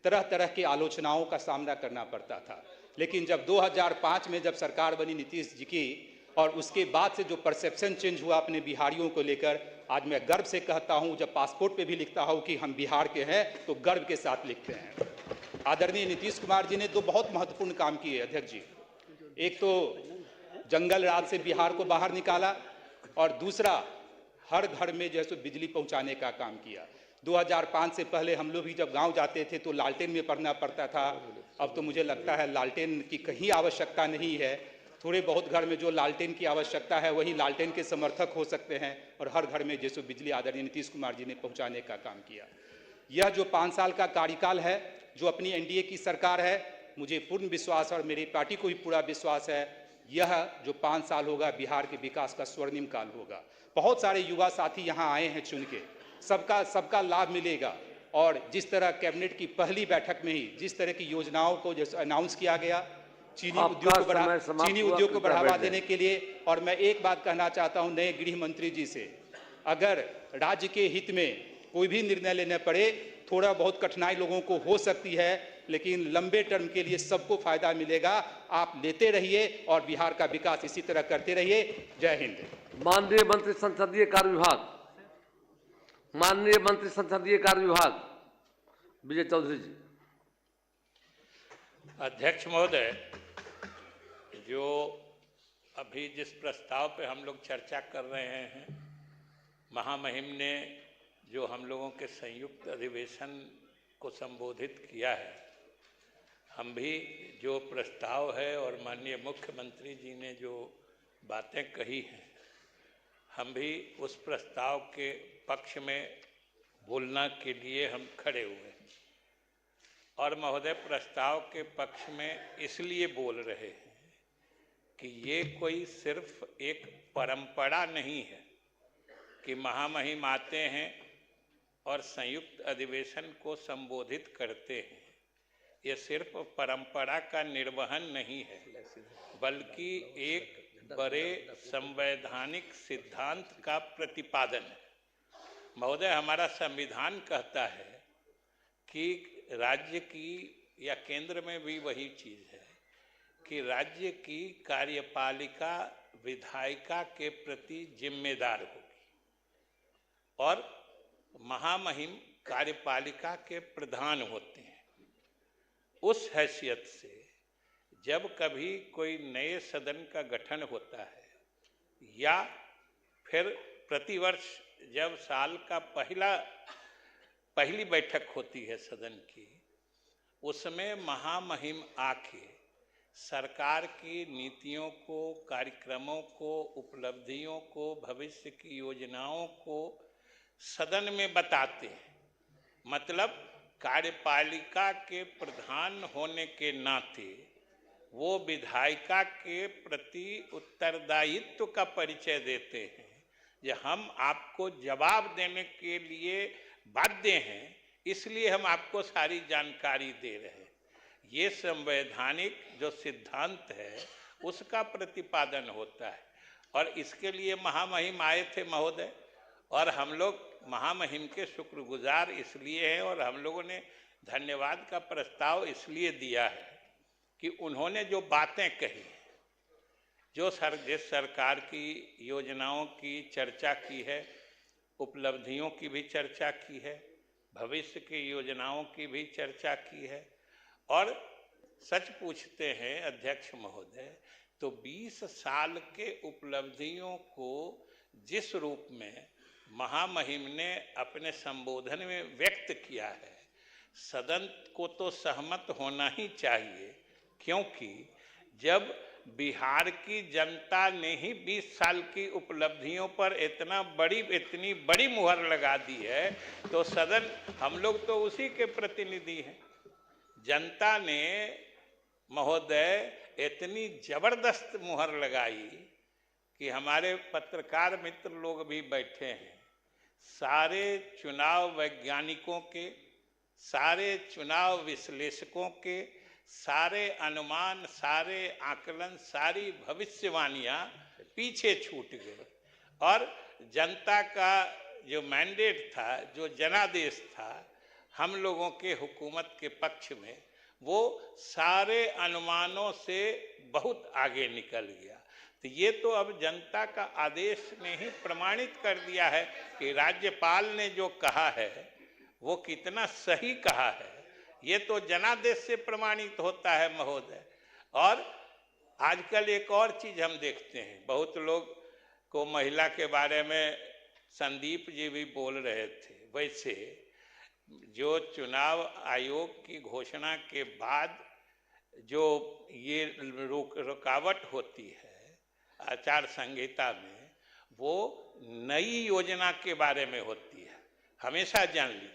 तरह तरह की आलोचनाओं का सामना करना पड़ता था। लेकिन जब 2005 में जब सरकार बनी नीतीश जी की, और उसके बाद से जो परसेप्शन चेंज हुआ अपने बिहारियों को लेकर, आज मैं गर्व से कहता हूं, जब पासपोर्ट पे भी लिखता हूं कि हम बिहार के हैं तो गर्व के साथ लिखते हैं। आदरणीय नीतीश कुमार जी ने 2 बहुत महत्वपूर्ण काम किए अध्यक्ष जी। एक तो जंगल राज से बिहार को बाहर निकाला और दूसरा हर घर में जो है सो बिजली पहुंचाने का काम किया। 2005 से पहले हम लोग भी जब गांव जाते थे तो लालटेन में पढ़ना पड़ता था। अब तो मुझे लगता है लालटेन की कहीं आवश्यकता नहीं है। थोड़े बहुत घर में जो लालटेन की आवश्यकता है वही लालटेन के समर्थक हो सकते हैं और हर घर में जैसे बिजली आदरणीय नीतीश कुमार जी ने पहुंचाने का काम किया। यह जो 5 साल का कार्यकाल है, जो अपनी एनडीए की सरकार है, मुझे पूर्ण विश्वास और मेरी पार्टी को भी पूरा विश्वास है, यह जो 5 साल होगा बिहार के विकास का स्वर्णिम काल होगा। बहुत सारे युवा साथी यहाँ आए हैं चुन के, सबका लाभ मिलेगा। और जिस तरह कैबिनेट की पहली बैठक में ही जिस तरह की योजनाओं को जैसे अनाउंस किया गया, चीनी उद्योग को बढ़ावा देने के लिए, और मैं एक बात कहना चाहता हूं नए गृह मंत्री जी से, अगर राज्य के हित में कोई भी निर्णय लेने पड़े, थोड़ा बहुत कठिनाई लोगों को हो सकती है, लेकिन लंबे टर्म के लिए सबको फायदा मिलेगा। आप लेते रहिए और बिहार का विकास इसी तरह करते रहिए। जय हिंद। माननीय मंत्री संसदीय कार्य विभाग, माननीय मंत्री संसदीय कार्य विभाग विजय चौधरी जी। अध्यक्ष महोदय, जो अभी जिस प्रस्ताव पे हम लोग चर्चा कर रहे हैं, महामहिम ने जो हम लोगों के संयुक्त अधिवेशन को संबोधित किया है, हम भी जो प्रस्ताव है और माननीय मुख्यमंत्री जी ने जो बातें कही हैं, हम भी उस प्रस्ताव के पक्ष में बोलना के लिए हम खड़े हुए हैं। और महोदय, प्रस्ताव के पक्ष में इसलिए बोल रहे हैं कि ये कोई सिर्फ एक परंपरा नहीं है कि महामहिम आते हैं और संयुक्त अधिवेशन को संबोधित करते हैं। ये सिर्फ परंपरा का निर्वहन नहीं है, बल्कि एक बड़े संवैधानिक सिद्धांत का प्रतिपादन है। महोदय, हमारा संविधान कहता है कि राज्य की, या केंद्र में भी वही चीज़ है कि राज्य की कार्यपालिका विधायिका के प्रति जिम्मेदार होगी और महामहिम कार्यपालिका के प्रधान होते हैं। उस हैसियत से जब कभी कोई नए सदन का गठन होता है या फिर प्रतिवर्ष जब साल का पहली बैठक होती है सदन की, उसमें महामहिम आके सरकार की नीतियों को, कार्यक्रमों को, उपलब्धियों को, भविष्य की योजनाओं को सदन में बताते हैं। मतलब कार्यपालिका के प्रधान होने के नाते वो विधायिका के प्रति उत्तरदायित्व का परिचय देते हैं कि हम आपको जवाब देने के लिए बाध्य हैं, इसलिए हम आपको सारी जानकारी दे रहे हैं। ये संवैधानिक जो सिद्धांत है उसका प्रतिपादन होता है और इसके लिए महामहिम आए थे महोदय, और हम लोग महामहिम के शुक्रगुजार इसलिए हैं और हम लोगों ने धन्यवाद का प्रस्ताव इसलिए दिया है कि उन्होंने जो बातें कही, जो जिस सरकार की योजनाओं की चर्चा की है, उपलब्धियों की भी चर्चा की है, भविष्य की योजनाओं की भी चर्चा की है, और सच पूछते हैं अध्यक्ष महोदय तो 20 साल के उपलब्धियों को जिस रूप में महामहिम ने अपने संबोधन में व्यक्त किया है, सदन को तो सहमत होना ही चाहिए, क्योंकि जब बिहार की जनता ने ही 20 साल की उपलब्धियों पर इतनी बड़ी मुहर लगा दी है तो सदन, हम लोग तो उसी के प्रतिनिधि हैं। जनता ने महोदय इतनी जबरदस्त मुहर लगाई कि हमारे पत्रकार मित्र लोग भी बैठे हैं, सारे चुनाव वैज्ञानिकों के, सारे चुनाव विश्लेषकों के सारे अनुमान, सारे आकलन, सारी भविष्यवाणियां पीछे छूट गए और जनता का जो मैंडेट था, जो जनादेश था हम लोगों के हुकूमत के पक्ष में, वो सारे अनुमानों से बहुत आगे निकल गया। तो ये तो अब जनता का आदेश ने ही प्रमाणित कर दिया है कि राज्यपाल ने जो कहा है वो कितना सही कहा है। ये तो जनादेश से प्रमाणित होता है महोदय। और आजकल एक और चीज हम देखते हैं, बहुत लोग को महिला के बारे में संदीप जी भी बोल रहे थे, वैसे जो चुनाव आयोग की घोषणा के बाद जो ये रुकावट होती है आचार संहिता में, वो नई योजना के बारे में होती है। हमेशा जान लीजिए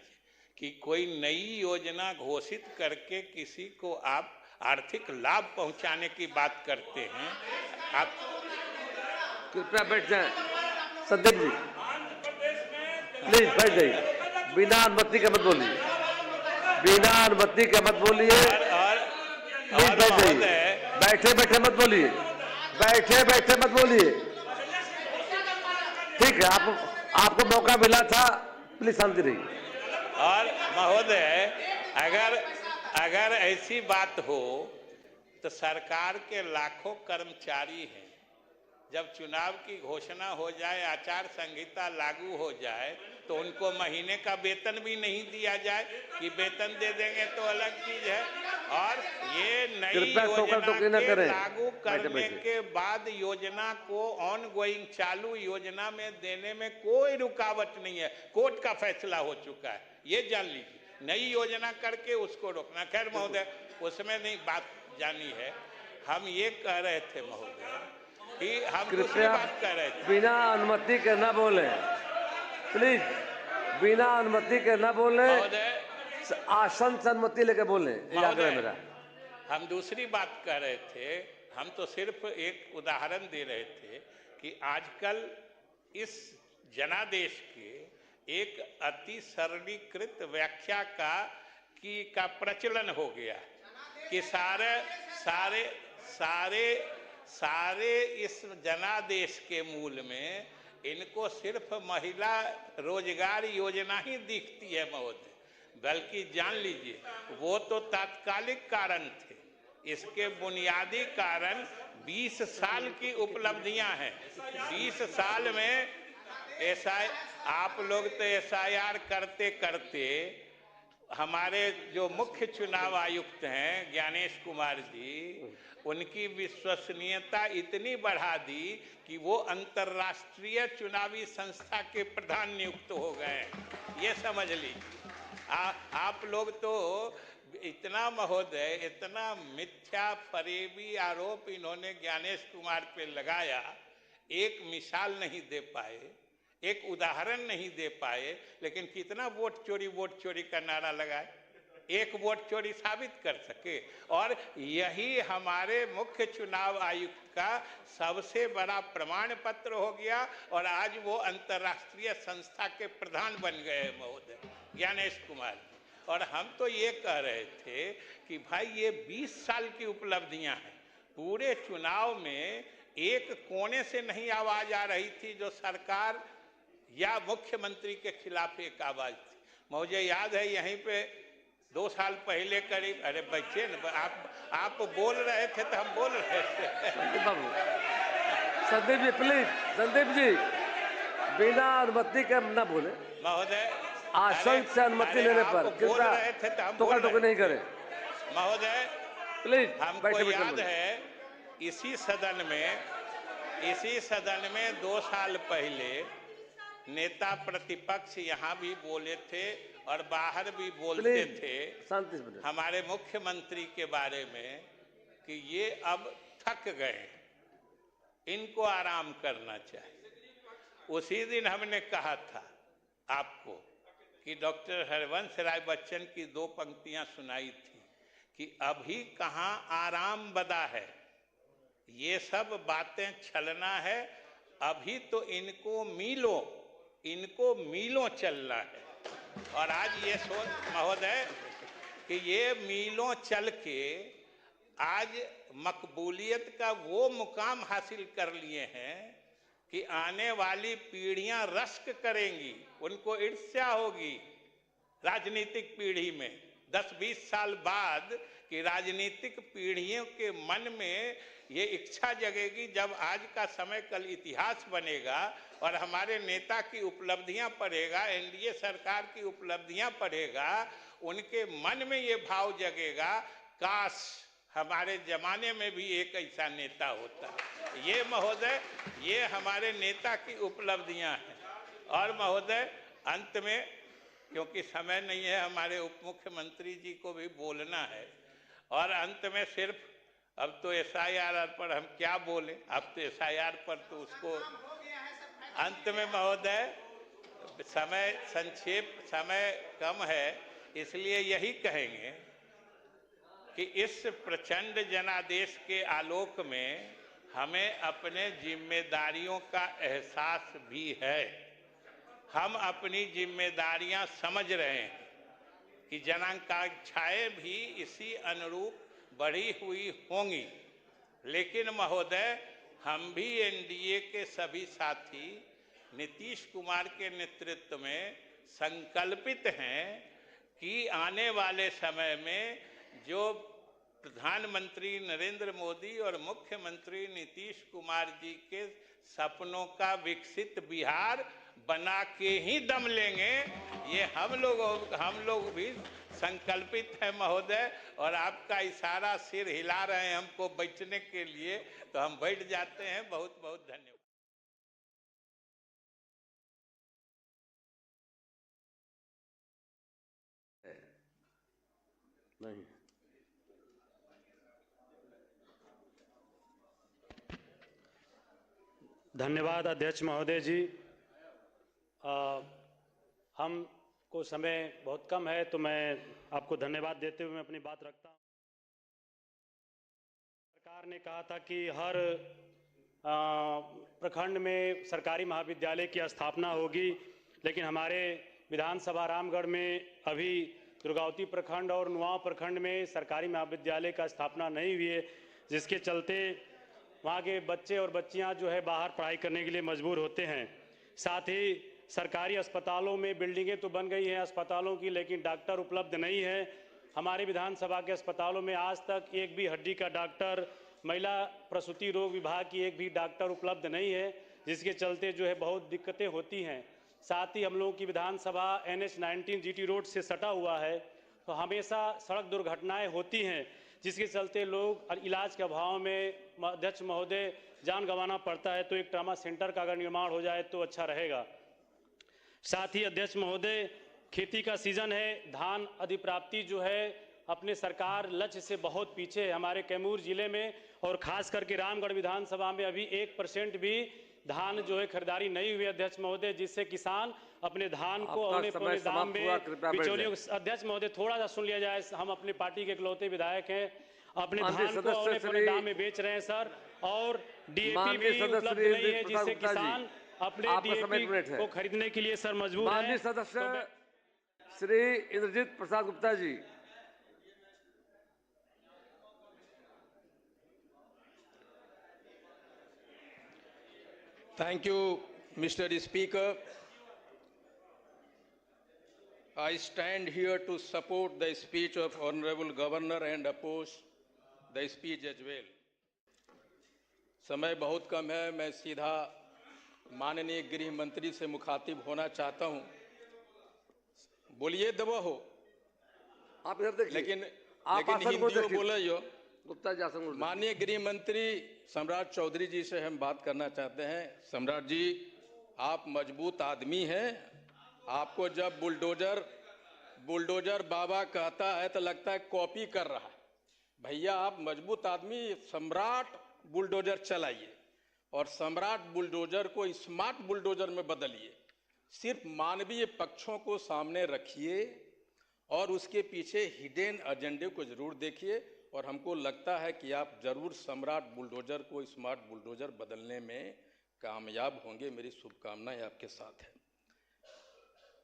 कि कोई नई योजना घोषित करके किसी को आप आर्थिक लाभ पहुंचाने की बात करते हैं। आप कृपया बैठ जाएं। संदीप जी प्लीज बैठ जाइए, बिना अनुमति के मत बोलिए, बिना अनुमति के मत बोलिए। प्लीज बैठ जाइए, बैठे बैठे मत बोलिए, बैठे बैठे मत बोलिए। ठीक है, आपको मौका मिला था, प्लीज शांति रहिए। और महोदय अगर ऐसी बात हो तो सरकार के लाखों कर्मचारी हैं, जब चुनाव की घोषणा हो जाए, आचार संहिता लागू हो जाए तो उनको महीने का वेतन भी नहीं दिया जाए कि वेतन दे देंगे तो अलग चीज है। और ये नई योजना के लागू करने के बाद योजना को ऑन गोइंग चालू योजना में देने में कोई रुकावट नहीं है, कोर्ट का फैसला हो चुका है, ये जान लीजिए। नई योजना करके उसको रोकना, खैर महोदय उसमें नहीं बात जानी है। हम ये कह रहे थे महोदय कि हम दूसरी बात कह रहे थे, बिना अनुमति के न बोले, प्लीज बिना अनुमति के न बोले, आसन से अनुमति लेके बोले। मेरा हम दूसरी बात कह रहे थे, हम तो सिर्फ एक उदाहरण दे रहे थे कि आजकल इस जनादेश के एक अति सरलीकृत व्याख्या का प्रचलन हो गया कि सारे इस जनादेश के मूल में इनको सिर्फ महिला रोजगार योजना ही दिखती है महोदय। बल्कि जान लीजिए वो तो तात्कालिक कारण थे, इसके बुनियादी कारण 20 साल की उपलब्धियां हैं। 20 साल में ऐसा आप लोग तो SIR करते करते हमारे जो मुख्य चुनाव आयुक्त हैं ज्ञानेश कुमार जी, उनकी विश्वसनीयता इतनी बढ़ा दी कि वो अंतर्राष्ट्रीय चुनावी संस्था के प्रधान नियुक्त हो गए। ये समझ लीजिए। आप लोग तो इतना महोदय, इतना मिथ्या फरेबी आरोप इन्होंने ज्ञानेश कुमार पे लगाया, एक मिसाल नहीं दे पाए, एक उदाहरण नहीं दे पाए, लेकिन कितना वोट चोरी का नारा लगाए, एक वोट चोरी साबित कर सके। और यही हमारे मुख्य चुनाव आयुक्त का सबसे बड़ा प्रमाण पत्र हो गया और आज वो अंतर्राष्ट्रीय संस्था के प्रधान बन गए महोदय ज्ञानेश कुमार। और हम तो ये कह रहे थे कि भाई ये 20 साल की उपलब्धियां हैं, पूरे चुनाव में एक कोने से नहीं आवाज आ रही थी जो सरकार या मुख्यमंत्री के खिलाफ एक आवाज थी। मुझे याद है यहीं पे 2 साल पहले करीब, अरे बच्चे न, आप बोल रहे थे तो हम बोल रहे थे। संदीप जी प्लीज, संदीप जी बिना अनुमति के न बोले महोदय, आसन से अनुमति लेने पर बोल रहे थे तो हम बोल टोका नहीं करे महोदय। प्लीज हमको याद है इसी सदन में 2 साल पहले नेता प्रतिपक्ष यहाँ भी बोले थे और बाहर भी बोलते थे हमारे मुख्यमंत्री के बारे में कि ये अब थक गए, इनको आराम करना चाहिए। उसी दिन हमने कहा था आपको कि डॉक्टर हरवंश राय बच्चन की 2 पंक्तियां सुनाई थी कि अभी कहाँ आराम बदा है, ये सब बातें छलना है, अभी तो इनको मीलों चलना है। और आज ये सोच महोदय कि ये मीलों चल के आज मकबूलियत का वो मुकाम हासिल कर लिए हैं कि आने वाली पीढ़ियां रश्क करेंगी, उनको ईर्ष्या होगी राजनीतिक पीढ़ी में 10-20 साल बाद कि राजनीतिक पीढ़ियों के मन में ये इच्छा जगेगी जब आज का समय कल इतिहास बनेगा और हमारे नेता की उपलब्धियां पढ़ेगा, एनडीए सरकार की उपलब्धियां पढ़ेगा, उनके मन में ये भाव जगेगा काश हमारे जमाने में भी एक ऐसा नेता होता। ये महोदय, ये हमारे नेता की उपलब्धियां हैं। और महोदय अंत में, क्योंकि समय नहीं है, हमारे उप मुख्यमंत्री जी को भी बोलना है, और अंत में सिर्फ अब तो एसआईआर पर हम क्या बोले, अब तो एसआईआर पर तो उसको अंत में महोदय समय समय कम है, इसलिए यही कहेंगे कि इस प्रचंड जनादेश के आलोक में हमें अपने जिम्मेदारियों का एहसास भी है। हम अपनी जिम्मेदारियां समझ रहे हैं कि जनाकांक्षाएं भी इसी अनुरूप बढ़ी हुई होंगी, लेकिन महोदय हम भी एनडीए के सभी साथी नीतीश कुमार के नेतृत्व में संकल्पित हैं कि आने वाले समय में जो प्रधानमंत्री नरेंद्र मोदी और मुख्यमंत्री नीतीश कुमार जी के सपनों का विकसित बिहार बना के ही दम लेंगे। ये हम लोग भी संकल्पित है महोदय। और आपका इशारा सिर हिला रहे हैं हमको बैठने के लिए, तो हम बैठ जाते हैं। बहुत बहुत धन्यवाद। नहीं, धन्यवाद अध्यक्ष महोदय जी। हमको समय बहुत कम है, तो मैं आपको धन्यवाद देते हुए मैं अपनी बात रखता हूँ। सरकार ने कहा था कि हर प्रखंड में सरकारी महाविद्यालय की स्थापना होगी, लेकिन हमारे विधानसभा रामगढ़ में अभी दुर्गावती प्रखंड और नुआव प्रखंड में सरकारी महाविद्यालय का स्थापना नहीं हुई है, जिसके चलते वहाँ के बच्चे और बच्चियाँ जो है बाहर पढ़ाई करने के लिए मजबूर होते हैं। साथ ही सरकारी अस्पतालों में बिल्डिंगें तो बन गई हैं अस्पतालों की, लेकिन डॉक्टर उपलब्ध नहीं है। हमारे विधानसभा के अस्पतालों में आज तक एक भी हड्डी का डॉक्टर, महिला प्रसूति रोग विभाग की एक भी डॉक्टर उपलब्ध नहीं है, जिसके चलते जो है बहुत दिक्कतें होती हैं। साथ ही हम लोगों की विधानसभा NH-19 GT रोड से सटा हुआ है, तो हमेशा सड़क दुर्घटनाएं होती हैं, जिसके चलते लोग इलाज के अभाव में अध्यक्ष महोदय जान गंवाना पड़ता है। तो एक ट्रामा सेंटर का अगर निर्माण हो जाए तो अच्छा रहेगा। साथ ही अध्यक्ष महोदय खेती का सीजन है, धान अधिप्राप्ति जो है अपने सरकार लक्ष्य से बहुत पीछे है। हमारे कैमूर जिले में और खास करके रामगढ़ विधानसभा में अभी 1% भी धान जो है खरीदारी नहीं हुई अध्यक्ष महोदय, जिससे किसान अपने धान को औने पौने दाम में बिचौलियों। अध्यक्ष महोदय थोड़ा सा सुन लिया जाए, हम अपने पार्टी के इकलौते विधायक हैं, अपने धान को औने पौने दाम में बेच रहे हैं सर, और डीएपी भी उपलब्ध नहीं है, जिससे किसान अपने डीएपी को खरीदने के लिए सर मजबूर है। सदस्य Shri Indrajit Prasad Gupta ji. Thank you, Mr. Speaker. I stand here to support the speech of Honorable Governor and oppose the speech as well. समय बहुत कम है, मैं सीधा माननीय गृह मंत्री से मुखातिब होना चाहता हूं। बोलिए दबा हो आप इधर देखिए, लेकिन हिंदी में बोले यो। गुप्ता जी आसन। माननीय गृह मंत्री सम्राट चौधरी जी से हम बात करना चाहते हैं। सम्राट जी, आप मजबूत आदमी हैं। आपको जब बुलडोजर बाबा कहता है तो लगता है कॉपी कर रहा है। भैया आप मजबूत आदमी, सम्राट बुलडोजर चलाइए और सम्राट बुलडोजर को स्मार्ट बुलडोजर में बदलिए। सिर्फ मानवीय पक्षों को सामने रखिए और उसके पीछे हिडन एजेंडे को जरूर देखिए, और हमको लगता है कि आप जरूर सम्राट बुलडोजर को स्मार्ट बुलडोजर बदलने में कामयाब होंगे। मेरी शुभकामनाएं आपके साथ है।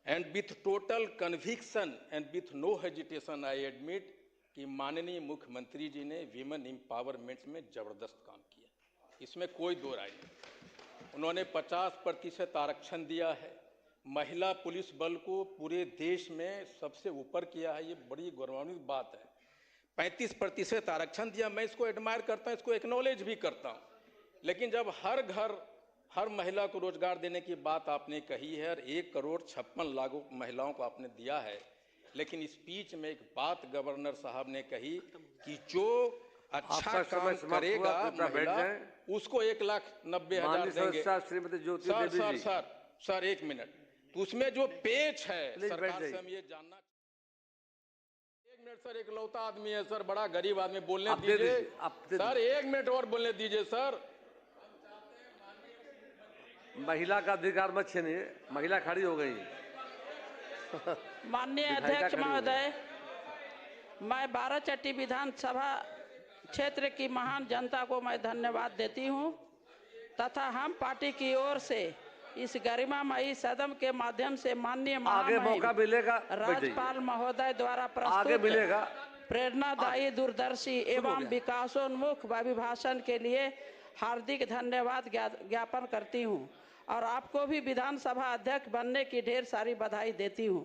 And with total conviction and with no hesitation I admit कि माननीय मुख्यमंत्री जी ने वीमेन एम्पावरमेंट में जबरदस्त काम किया, इसमें कोई दो राय नहीं। उन्होंने 50% आरक्षण दिया है, महिला पुलिस बल को पूरे देश में सबसे ऊपर किया है, ये बड़ी गौरवान्वित बात है। 35% आरक्षण दिया, मैं इसको एडमायर करता हूँ, इसको एक्नॉलेज भी करता हूँ। लेकिन जब हर घर हर महिला को रोजगार देने की बात आपने कही है और 1,56,00,000 महिलाओं को आपने दिया है, लेकिन स्पीच में एक बात गवर्नर साहब ने कही कि जो अच्छा काम करेगा महिला उसको 1,90,000 देंगे। सर 1 मिनट, तो उसमें जो पेच है सरकार से हम ये जानना। 1 मिनट सर, इकलौता आदमी है सर, बड़ा गरीब आदमी, बोलने दीजिए सर। 1 मिनट और बोलने दीजिए सर। महिला का अधिकार मत छीनिए, महिला खड़ी हो गई। माननीय अध्यक्ष महोदय, मैं बाराचट्टी विधानसभा क्षेत्र की महान जनता को मैं धन्यवाद देती हूं तथा हम पार्टी की ओर से इस गरिमामयी सदन के माध्यम से माननीय राज्यपाल महोदय द्वारा प्रस्तुत प्रेरणादायी, दूरदर्शी एवं विकासोन्मुख अभिभाषण के लिए हार्दिक धन्यवाद ज्ञापन करती हूं और आपको भी विधानसभा अध्यक्ष बनने की ढेर सारी बधाई देती हूं।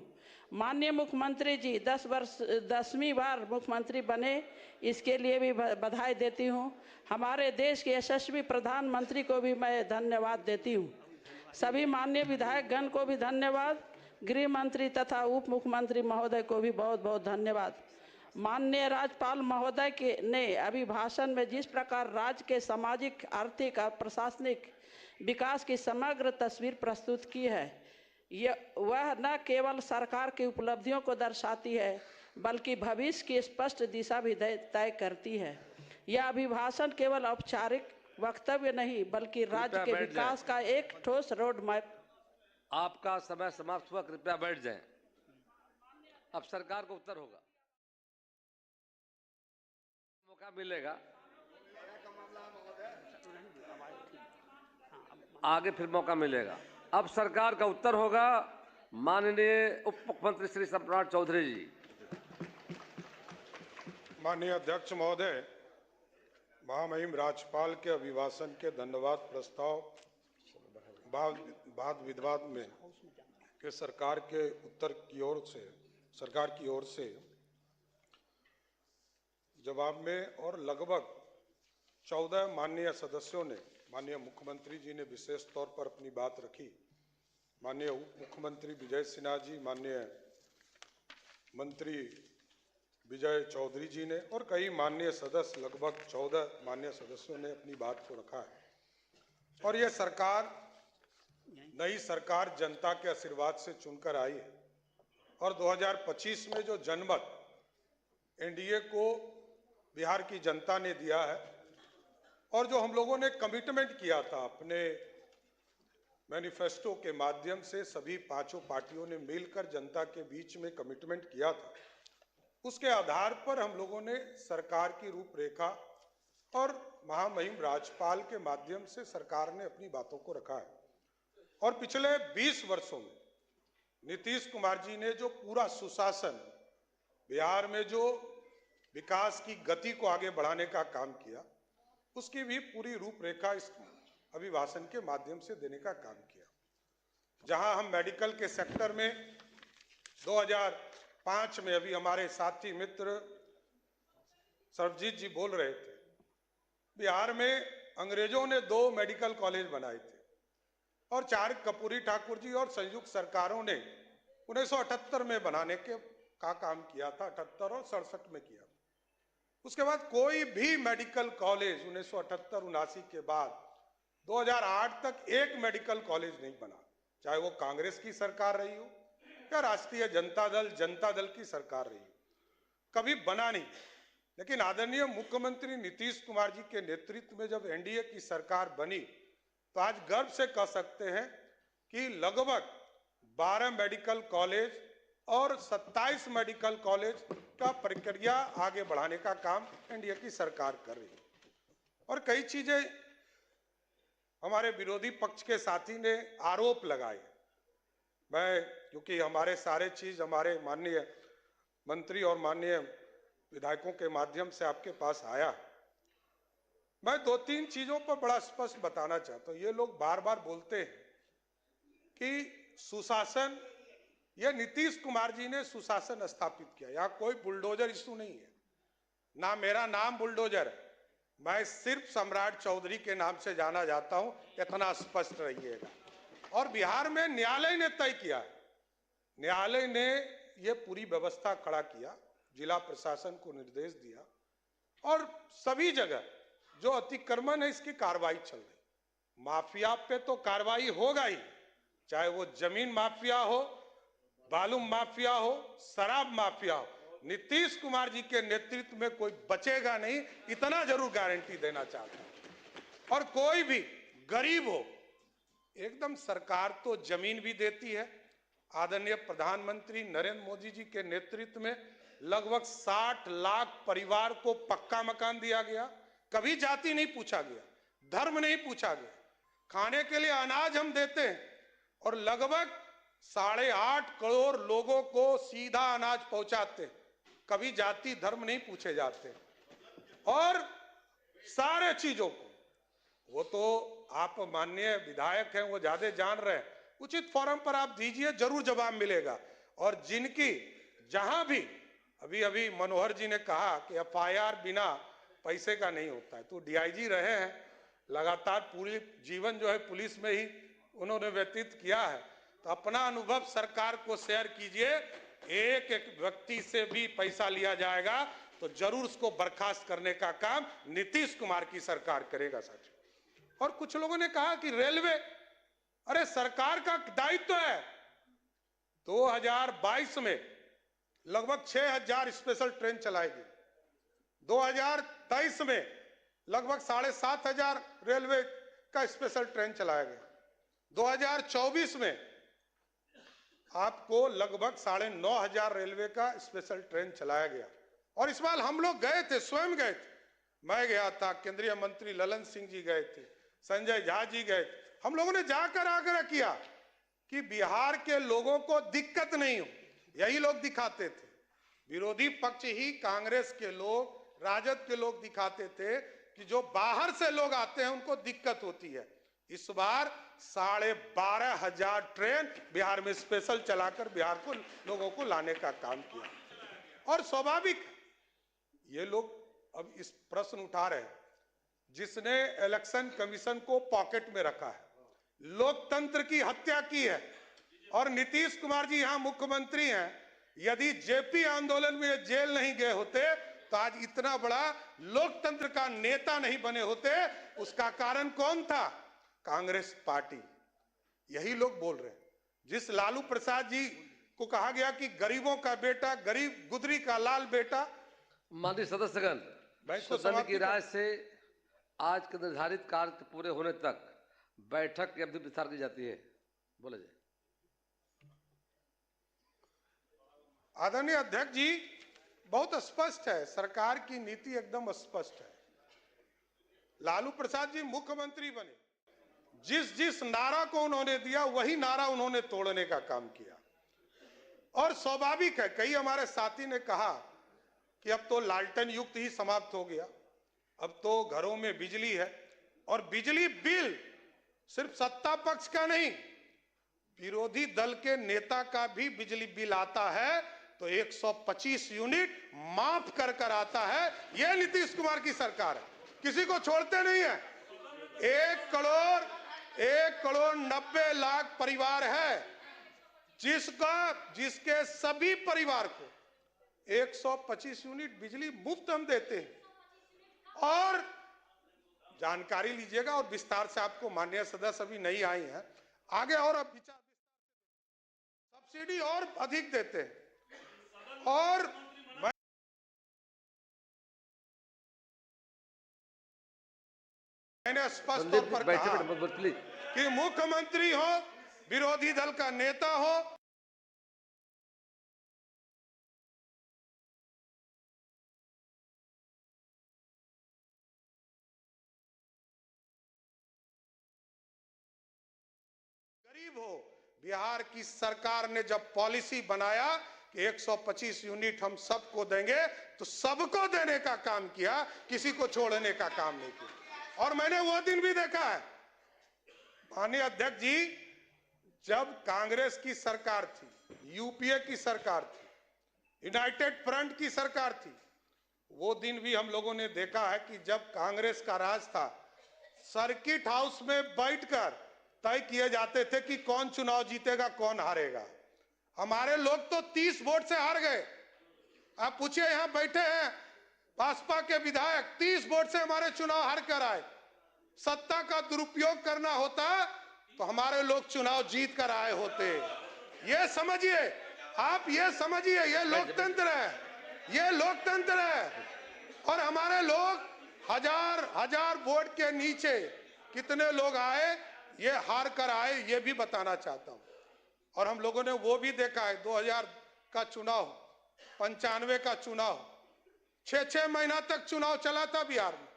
माननीय मुख्यमंत्री जी 10वीं बार मुख्यमंत्री बने, इसके लिए भी बधाई देती हूं। हमारे देश के यशस्वी प्रधानमंत्री को भी मैं धन्यवाद देती हूं। सभी माननीय विधायकगण को भी धन्यवाद, गृह मंत्री तथा उप मुख्यमंत्री महोदय को भी बहुत बहुत धन्यवाद। माननीय राज्यपाल महोदय ने अभिभाषण में जिस प्रकार राज्य के सामाजिक, आर्थिक और प्रशासनिक विकास की समग्र तस्वीर प्रस्तुत की है, वह न केवल सरकार की उपलब्धियों को दर्शाती है बल्कि भविष्य की स्पष्ट दिशा भी तय करती है। यह अभिभाषण केवल औपचारिक वक्तव्य नहीं बल्कि राज्य के विकास का एक ठोस रोड मैप। आपका समय समाप्त हुआ, कृपया बैठ जाएं। अब सरकार को उत्तर होगा, मौका मिलेगा आगे, फिर मौका मिलेगा। अब सरकार का उत्तर होगा माननीय उप मुख्यमंत्री श्री सम्राट चौधरी जी। माननीय अध्यक्ष महोदय, महामहिम राज्यपाल के अभिभाषण के धन्यवाद प्रस्ताव वाद विवाद में के सरकार की ओर से जवाब में और लगभग 14 माननीय सदस्यों ने, माननीय मुख्यमंत्री जी ने विशेष तौर पर अपनी बात रखी, माननीय उप मुख्यमंत्री विजय सिन्हा जी, माननीय मंत्री विजय चौधरी जी ने और कई माननीय सदस्य, लगभग 14 माननीय सदस्यों ने अपनी बात को रखा है। और यह सरकार, नई सरकार जनता के आशीर्वाद से चुनकर आई है और 2025 में जो जनमत एनडीए को बिहार की जनता ने दिया है और जो हम लोगों ने कमिटमेंट किया था अपने मैनिफेस्टो के माध्यम से, सभी पांचों पार्टियों ने मिलकर जनता के बीच में कमिटमेंट किया था, उसके आधार पर हम लोगों ने सरकार की रूपरेखा और महामहिम राज्यपाल के माध्यम से सरकार ने अपनी बातों को रखा है। और पिछले 20 वर्षों में नीतीश कुमार जी ने जो पूरा सुशासन, बिहार में जो विकास की गति को आगे बढ़ाने का काम किया, उसकी भी पूरी रूपरेखा इस अभिभाषण के माध्यम से देने का काम किया। जहां हम मेडिकल के सेक्टर में 2005 में, अभी हमारे साथी मित्र सर्वजीत जी बोल रहे थे, बिहार में अंग्रेजों ने 2 मेडिकल कॉलेज बनाए थे और 4 कर्पूरी ठाकुर जी और संयुक्त सरकारों ने 1978 में बनाने का काम किया था, 78 और 67 में किया। उसके बाद कोई भी मेडिकल कॉलेज 1978-79 के बाद 2008 तक एक मेडिकल कॉलेज नहीं बना, चाहे वो कांग्रेस की सरकार रही हो या राष्ट्रीय जनता दल की सरकार रही हो, कभी बना नहीं। लेकिन आदरणीय मुख्यमंत्री नीतीश कुमार जी के नेतृत्व में जब एनडीए की सरकार बनी तो आज गर्व से कह सकते हैं कि लगभग 12 मेडिकल कॉलेज और 27 मेडिकल कॉलेज का प्रक्रिया आगे बढ़ाने का काम एनडीए की सरकार कर रही है। और कई चीजें हमारे विरोधी पक्ष के साथी ने आरोप लगाए, मैं क्योंकि हमारे सारे चीज हमारे माननीय मंत्री और माननीय विधायकों के माध्यम से आपके पास आया, मैं 2-3 चीजों पर बड़ा स्पष्ट बताना चाहता हूं। ये लोग बार बार बोलते हैं कि सुशासन, ये नीतीश कुमार जी ने सुशासन स्थापित किया। यहां कोई बुलडोजर इशू नहीं है, ना मेरा नाम बुलडोजर है, मैं सिर्फ सम्राट चौधरी के नाम से जाना जाता हूं, इतना स्पष्ट रहिएगा। और बिहार में न्यायालय ने तय किया है, न्यायालय ने ये पूरी व्यवस्था खड़ा किया, जिला प्रशासन को निर्देश दिया और सभी जगह जो अतिक्रमण है इसकी कार्रवाई चल रही। माफिया पे तो कार्रवाई होगा ही, चाहे वो जमीन माफिया हो, बालू माफिया हो, शराब माफिया हो, नीतीश कुमार जी के नेतृत्व में कोई बचेगा नहीं, इतना जरूर गारंटी देना चाहता हूं। और कोई भी गरीब हो, एकदम सरकार तो जमीन भी देती है। आदरणीय प्रधानमंत्री नरेंद्र मोदी जी के नेतृत्व में लगभग 60 लाख परिवार को पक्का मकान दिया गया, कभी जाति नहीं पूछा गया, धर्म नहीं पूछा गया, खाने के लिए अनाज हम देते हैं और लगभग 8.5 करोड़ लोगों को सीधा अनाज पहुंचाते हैं, कभी जाति धर्म नहीं पूछे जाते। और सारे चीजों को, वो तो आप माननीय विधायक हैं, वो ज्यादा जान रहे हैं, उचित फोरम पर आप दीजिए, जरूर जवाब मिलेगा। और जिनकी जहां भी अभी मनोहर जी ने कहा कि एफआईआर बिना पैसे का नहीं होता है, तो डीआईजी रहे हैं, लगातार पूरी जीवन जो है पुलिस में ही उन्होंने व्यतीत किया है, तो अपना अनुभव सरकार को शेयर कीजिए। एक एक व्यक्ति से भी पैसा लिया जाएगा तो जरूर उसको बर्खास्त करने का काम नीतीश कुमार की सरकार करेगा साथियों। और कुछ लोगों ने कहा कि रेलवे, अरे सरकार का दायित्व है, 2022 में लगभग 6000 स्पेशल ट्रेन चलाएगी, 2023 में लगभग 7500 रेलवे का स्पेशल ट्रेन चलाया गया, 2024 में आपको लगभग 9500 रेलवे का स्पेशल ट्रेन चलाया गया। और इस बार हम लोग गए थे, स्वयं गए थे, मैं गया था, केंद्रीय मंत्री ललन सिंह जी गए थे, संजय झा जी गए थे, हम लोगों ने जाकर आग्रह किया कि बिहार के लोगों को दिक्कत नहीं हो, यही लोग दिखाते थे। विरोधी पक्ष ही कांग्रेस के लोग, राजद के लोग दिखाते थे कि जो बाहर से लोग आते हैं उनको दिक्कत होती है। इस बार 12,500 ट्रेन बिहार में स्पेशल चलाकर बिहार को लोगों को लाने का काम किया। और स्वाभाविक ये लोग अब इस प्रश्न उठा रहे हैं, जिसने इलेक्शन कमीशन को पॉकेट में रखा है, लोकतंत्र की हत्या की है, और नीतीश कुमार जी यहां मुख्यमंत्री हैं, यदि जेपी आंदोलन में जेल नहीं गए होते तो आज इतना बड़ा लोकतंत्र का नेता नहीं बने होते। उसका कारण कौन था? कांग्रेस पार्टी। यही लोग बोल रहे हैं। जिस लालू प्रसाद जी को कहा गया कि गरीबों का बेटा, गरीब गुदरी का लाल बेटा, माननीय सदस्यगण, सदन की राय से आज के निर्धारित कार्य पूरे होने तक बैठक की अवधि विस्तार की जाती है। बोले जाए। आदरणीय अध्यक्ष जी, बहुत स्पष्ट है, सरकार की नीति एकदम स्पष्ट है। लालू प्रसाद जी मुख्यमंत्री बने, जिस जिस नारा को उन्होंने दिया वही नारा उन्होंने तोड़ने का काम किया। और स्वाभाविक है, कई हमारे साथी ने कहा कि अब तो लालटेन युग ही समाप्त हो गया, अब तो घरों में बिजली है। और बिजली बिल सिर्फ सत्ता पक्ष का नहीं, विरोधी दल के नेता का भी बिजली बिल आता है तो 125 यूनिट माफ कर कर आता है। यह नीतीश कुमार की सरकार है, किसी को छोड़ते नहीं है। 1 करोड़ 90 लाख परिवार है जिसके सभी परिवार को 125 यूनिट बिजली मुफ्त हम देते हैं। और जानकारी लीजिएगा और विस्तार से, आपको माननीय सदस्य अभी नहीं आई हैं, आगे और अब विचार सब्सिडी और अधिक देते हैं। और मैंने स्पष्ट तौर पर कहा कि मुख्यमंत्री हो, विरोधी दल का नेता हो, गरीब हो, बिहार की सरकार ने जब पॉलिसी बनाया कि 125 यूनिट हम सबको देंगे, तो सबको देने का काम किया, किसी को छोड़ने का काम नहीं किया। और मैंने वो दिन भी देखा है, माननीय अध्यक्ष जी, जब कांग्रेस की सरकार थी, यूपीए की सरकार थी, यूनाइटेड फ्रंट की सरकार थी, वो दिन भी हम लोगों ने देखा है कि जब कांग्रेस का राज था, सर्किट हाउस में बैठकर तय किए जाते थे कि कौन चुनाव जीतेगा, कौन हारेगा। हमारे लोग तो 30 वोट से हार गए। आप पूछिए, यहां बैठे हैं भाजपा के विधायक, 30 वोट से हमारे चुनाव हार कर आए। सत्ता का दुरुपयोग करना होता तो हमारे लोग चुनाव जीत कर आए होते। ये समझिए, आप ये समझिए, ये लोकतंत्र है, ये लोकतंत्र है। और हमारे लोग हजार वोट के नीचे कितने लोग आए, ये हार कर आए, ये भी बताना चाहता हूं। और हम लोगों ने वो भी देखा है, 2000 का चुनाव, 95 का चुनाव, 6 महीना तक चुनाव चला था बिहार में।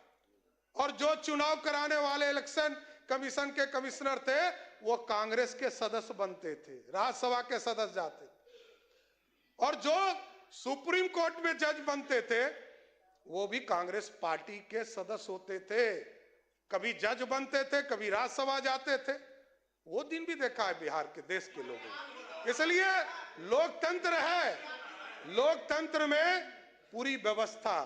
और जो चुनाव कराने वाले इलेक्शन कमीशन के कमिश्नर थे, वो कांग्रेस के सदस्य बनते थे, राज्यसभा के सदस्य जाते थे। और जो सुप्रीम कोर्ट में जज बनते थे, वो भी कांग्रेस पार्टी के सदस्य होते थे। कभी जज बनते थे, कभी राज्यसभा जाते थे। वो दिन भी देखा है बिहार के, देश के लोगों ने। इसलिए लोकतंत्र है, लोकतंत्र में पूरी व्यवस्था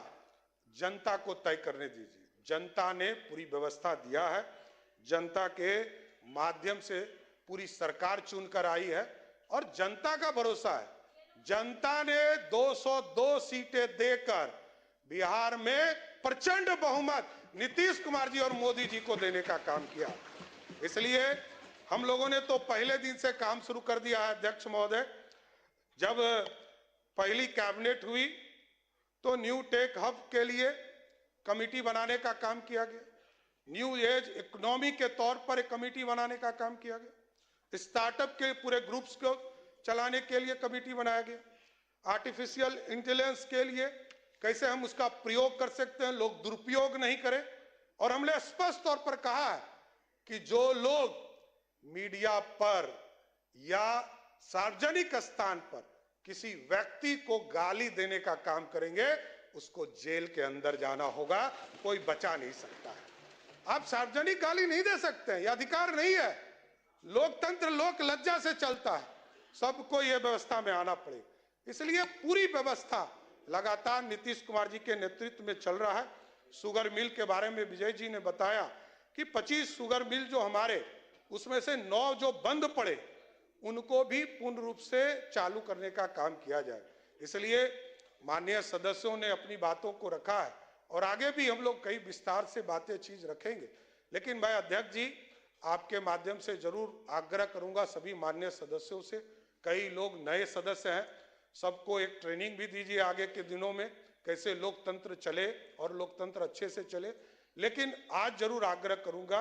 जनता को तय करने दीजिए। जनता ने पूरी व्यवस्था दिया है, जनता के माध्यम से पूरी सरकार चुनकर आई है और जनता का भरोसा है। जनता ने 202 सीटें देकर बिहार में प्रचंड बहुमत नीतीश कुमार जी और मोदी जी को देने का काम किया। इसलिए हम लोगों ने तो पहले दिन से काम शुरू कर दिया है। अध्यक्ष महोदय, जब पहली कैबिनेट हुई तो न्यू टेक हब के लिए कमेटी बनाने का काम किया गया, न्यू एज इकोनॉमी के तौर पर एक कमेटी बनाने का काम किया गया, स्टार्टअप के पूरे ग्रुप्स को चलाने के लिए कमेटी बनाया गया, आर्टिफिशियल इंटेलिजेंस के लिए कैसे हम उसका प्रयोग कर सकते हैं, लोग दुरुपयोग नहीं करें। और हमने स्पष्ट तौर पर कहा है कि जो लोग मीडिया पर या सार्वजनिक स्थान पर किसी व्यक्ति को गाली देने का काम करेंगे, उसको जेल के अंदर जाना होगा, कोई बचा नहीं सकता है। आप सार्वजनिक गाली नहीं दे सकते हैं, यह अधिकार नहीं है। लोकतंत्र लोक लज्जा से चलता है, सबको यह व्यवस्था में आना पड़े। इसलिए पूरी व्यवस्था लगातार नीतीश कुमार जी के नेतृत्व में चल रहा है। शुगर मिल के बारे में विजय जी ने बताया कि 25 शुगर मिल जो हमारे, उसमें से 9 जो बंद पड़े, उनको भी पूर्ण रूप से चालू करने का काम किया जाए। इसलिए माननीय सदस्यों ने अपनी बातों को रखा है और आगे भी हम लोग कई विस्तार से बातें चीज रखेंगे। लेकिन मैं अध्यक्ष जी आपके माध्यम से जरूर आग्रह करूंगा सभी माननीय सदस्यों से, कई लोग नए सदस्य हैं, सबको एक ट्रेनिंग भी दीजिए आगे के दिनों में कैसे लोकतंत्र चले और लोकतंत्र अच्छे से चले। लेकिन आज जरूर आग्रह करूंगा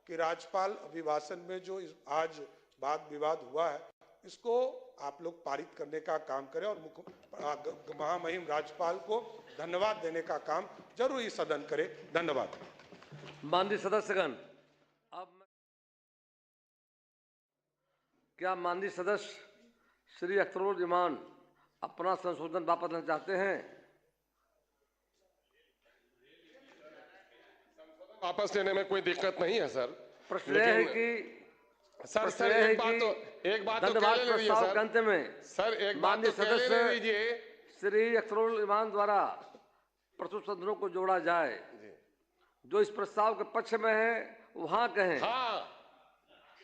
कि राज्यपाल अभिभाषण में जो आज वाद विवाद हुआ है, इसको आप लोग पारित करने का काम करें और महामहिम राज्यपाल को धन्यवाद देने का काम जरूर इस सदन करे। धन्यवाद। माननीय सदस्यगण, अब क्या माननीय सदस्य श्री अख्तरुल इमान अपना संशोधन वापस लेना चाहते हैं? वापस लेने में कोई दिक्कत नहीं है सर। प्रश्न यह है कि सर एक बात तो धन्यवाद कह लीजिए प्रस्ताव सर। के अंत में सर एक बात माननीय तो कह सदस्य लीजिए श्री अख्तरुल इमान द्वारा प्रस्तुत सदनों को जोड़ा जाए। जो इस प्रस्ताव के पक्ष में है वहां कहें,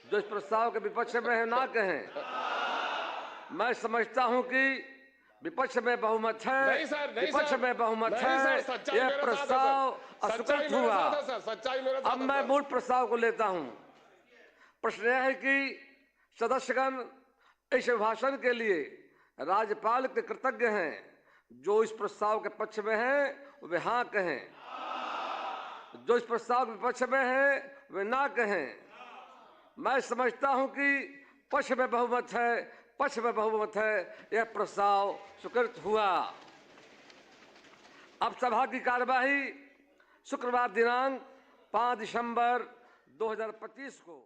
जो इस प्रस्ताव के विपक्ष में है ना कहें। मैं समझता हूं कि विपक्ष में बहुमत है, विपक्ष में बहुमत है, यह प्रस्ताव अस्वीकृत हुआ। अब मैं मूल प्रस्ताव को लेता हूं। प्रश्न यह है कि सदस्यगण इस अभिभाषण के लिए राज्यपाल के कृतज्ञ हैं। जो इस प्रस्ताव के पक्ष में है वे हाँ कहें, जो इस प्रस्ताव के विपक्ष में है वे ना कहें। मैं समझता हूं कि पक्ष में बहुमत है, पक्ष में बहुमत है, यह प्रस्ताव स्वीकृत हुआ। अब सभा की कार्यवाही शुक्रवार दिनांक 5 दिसंबर 2025 को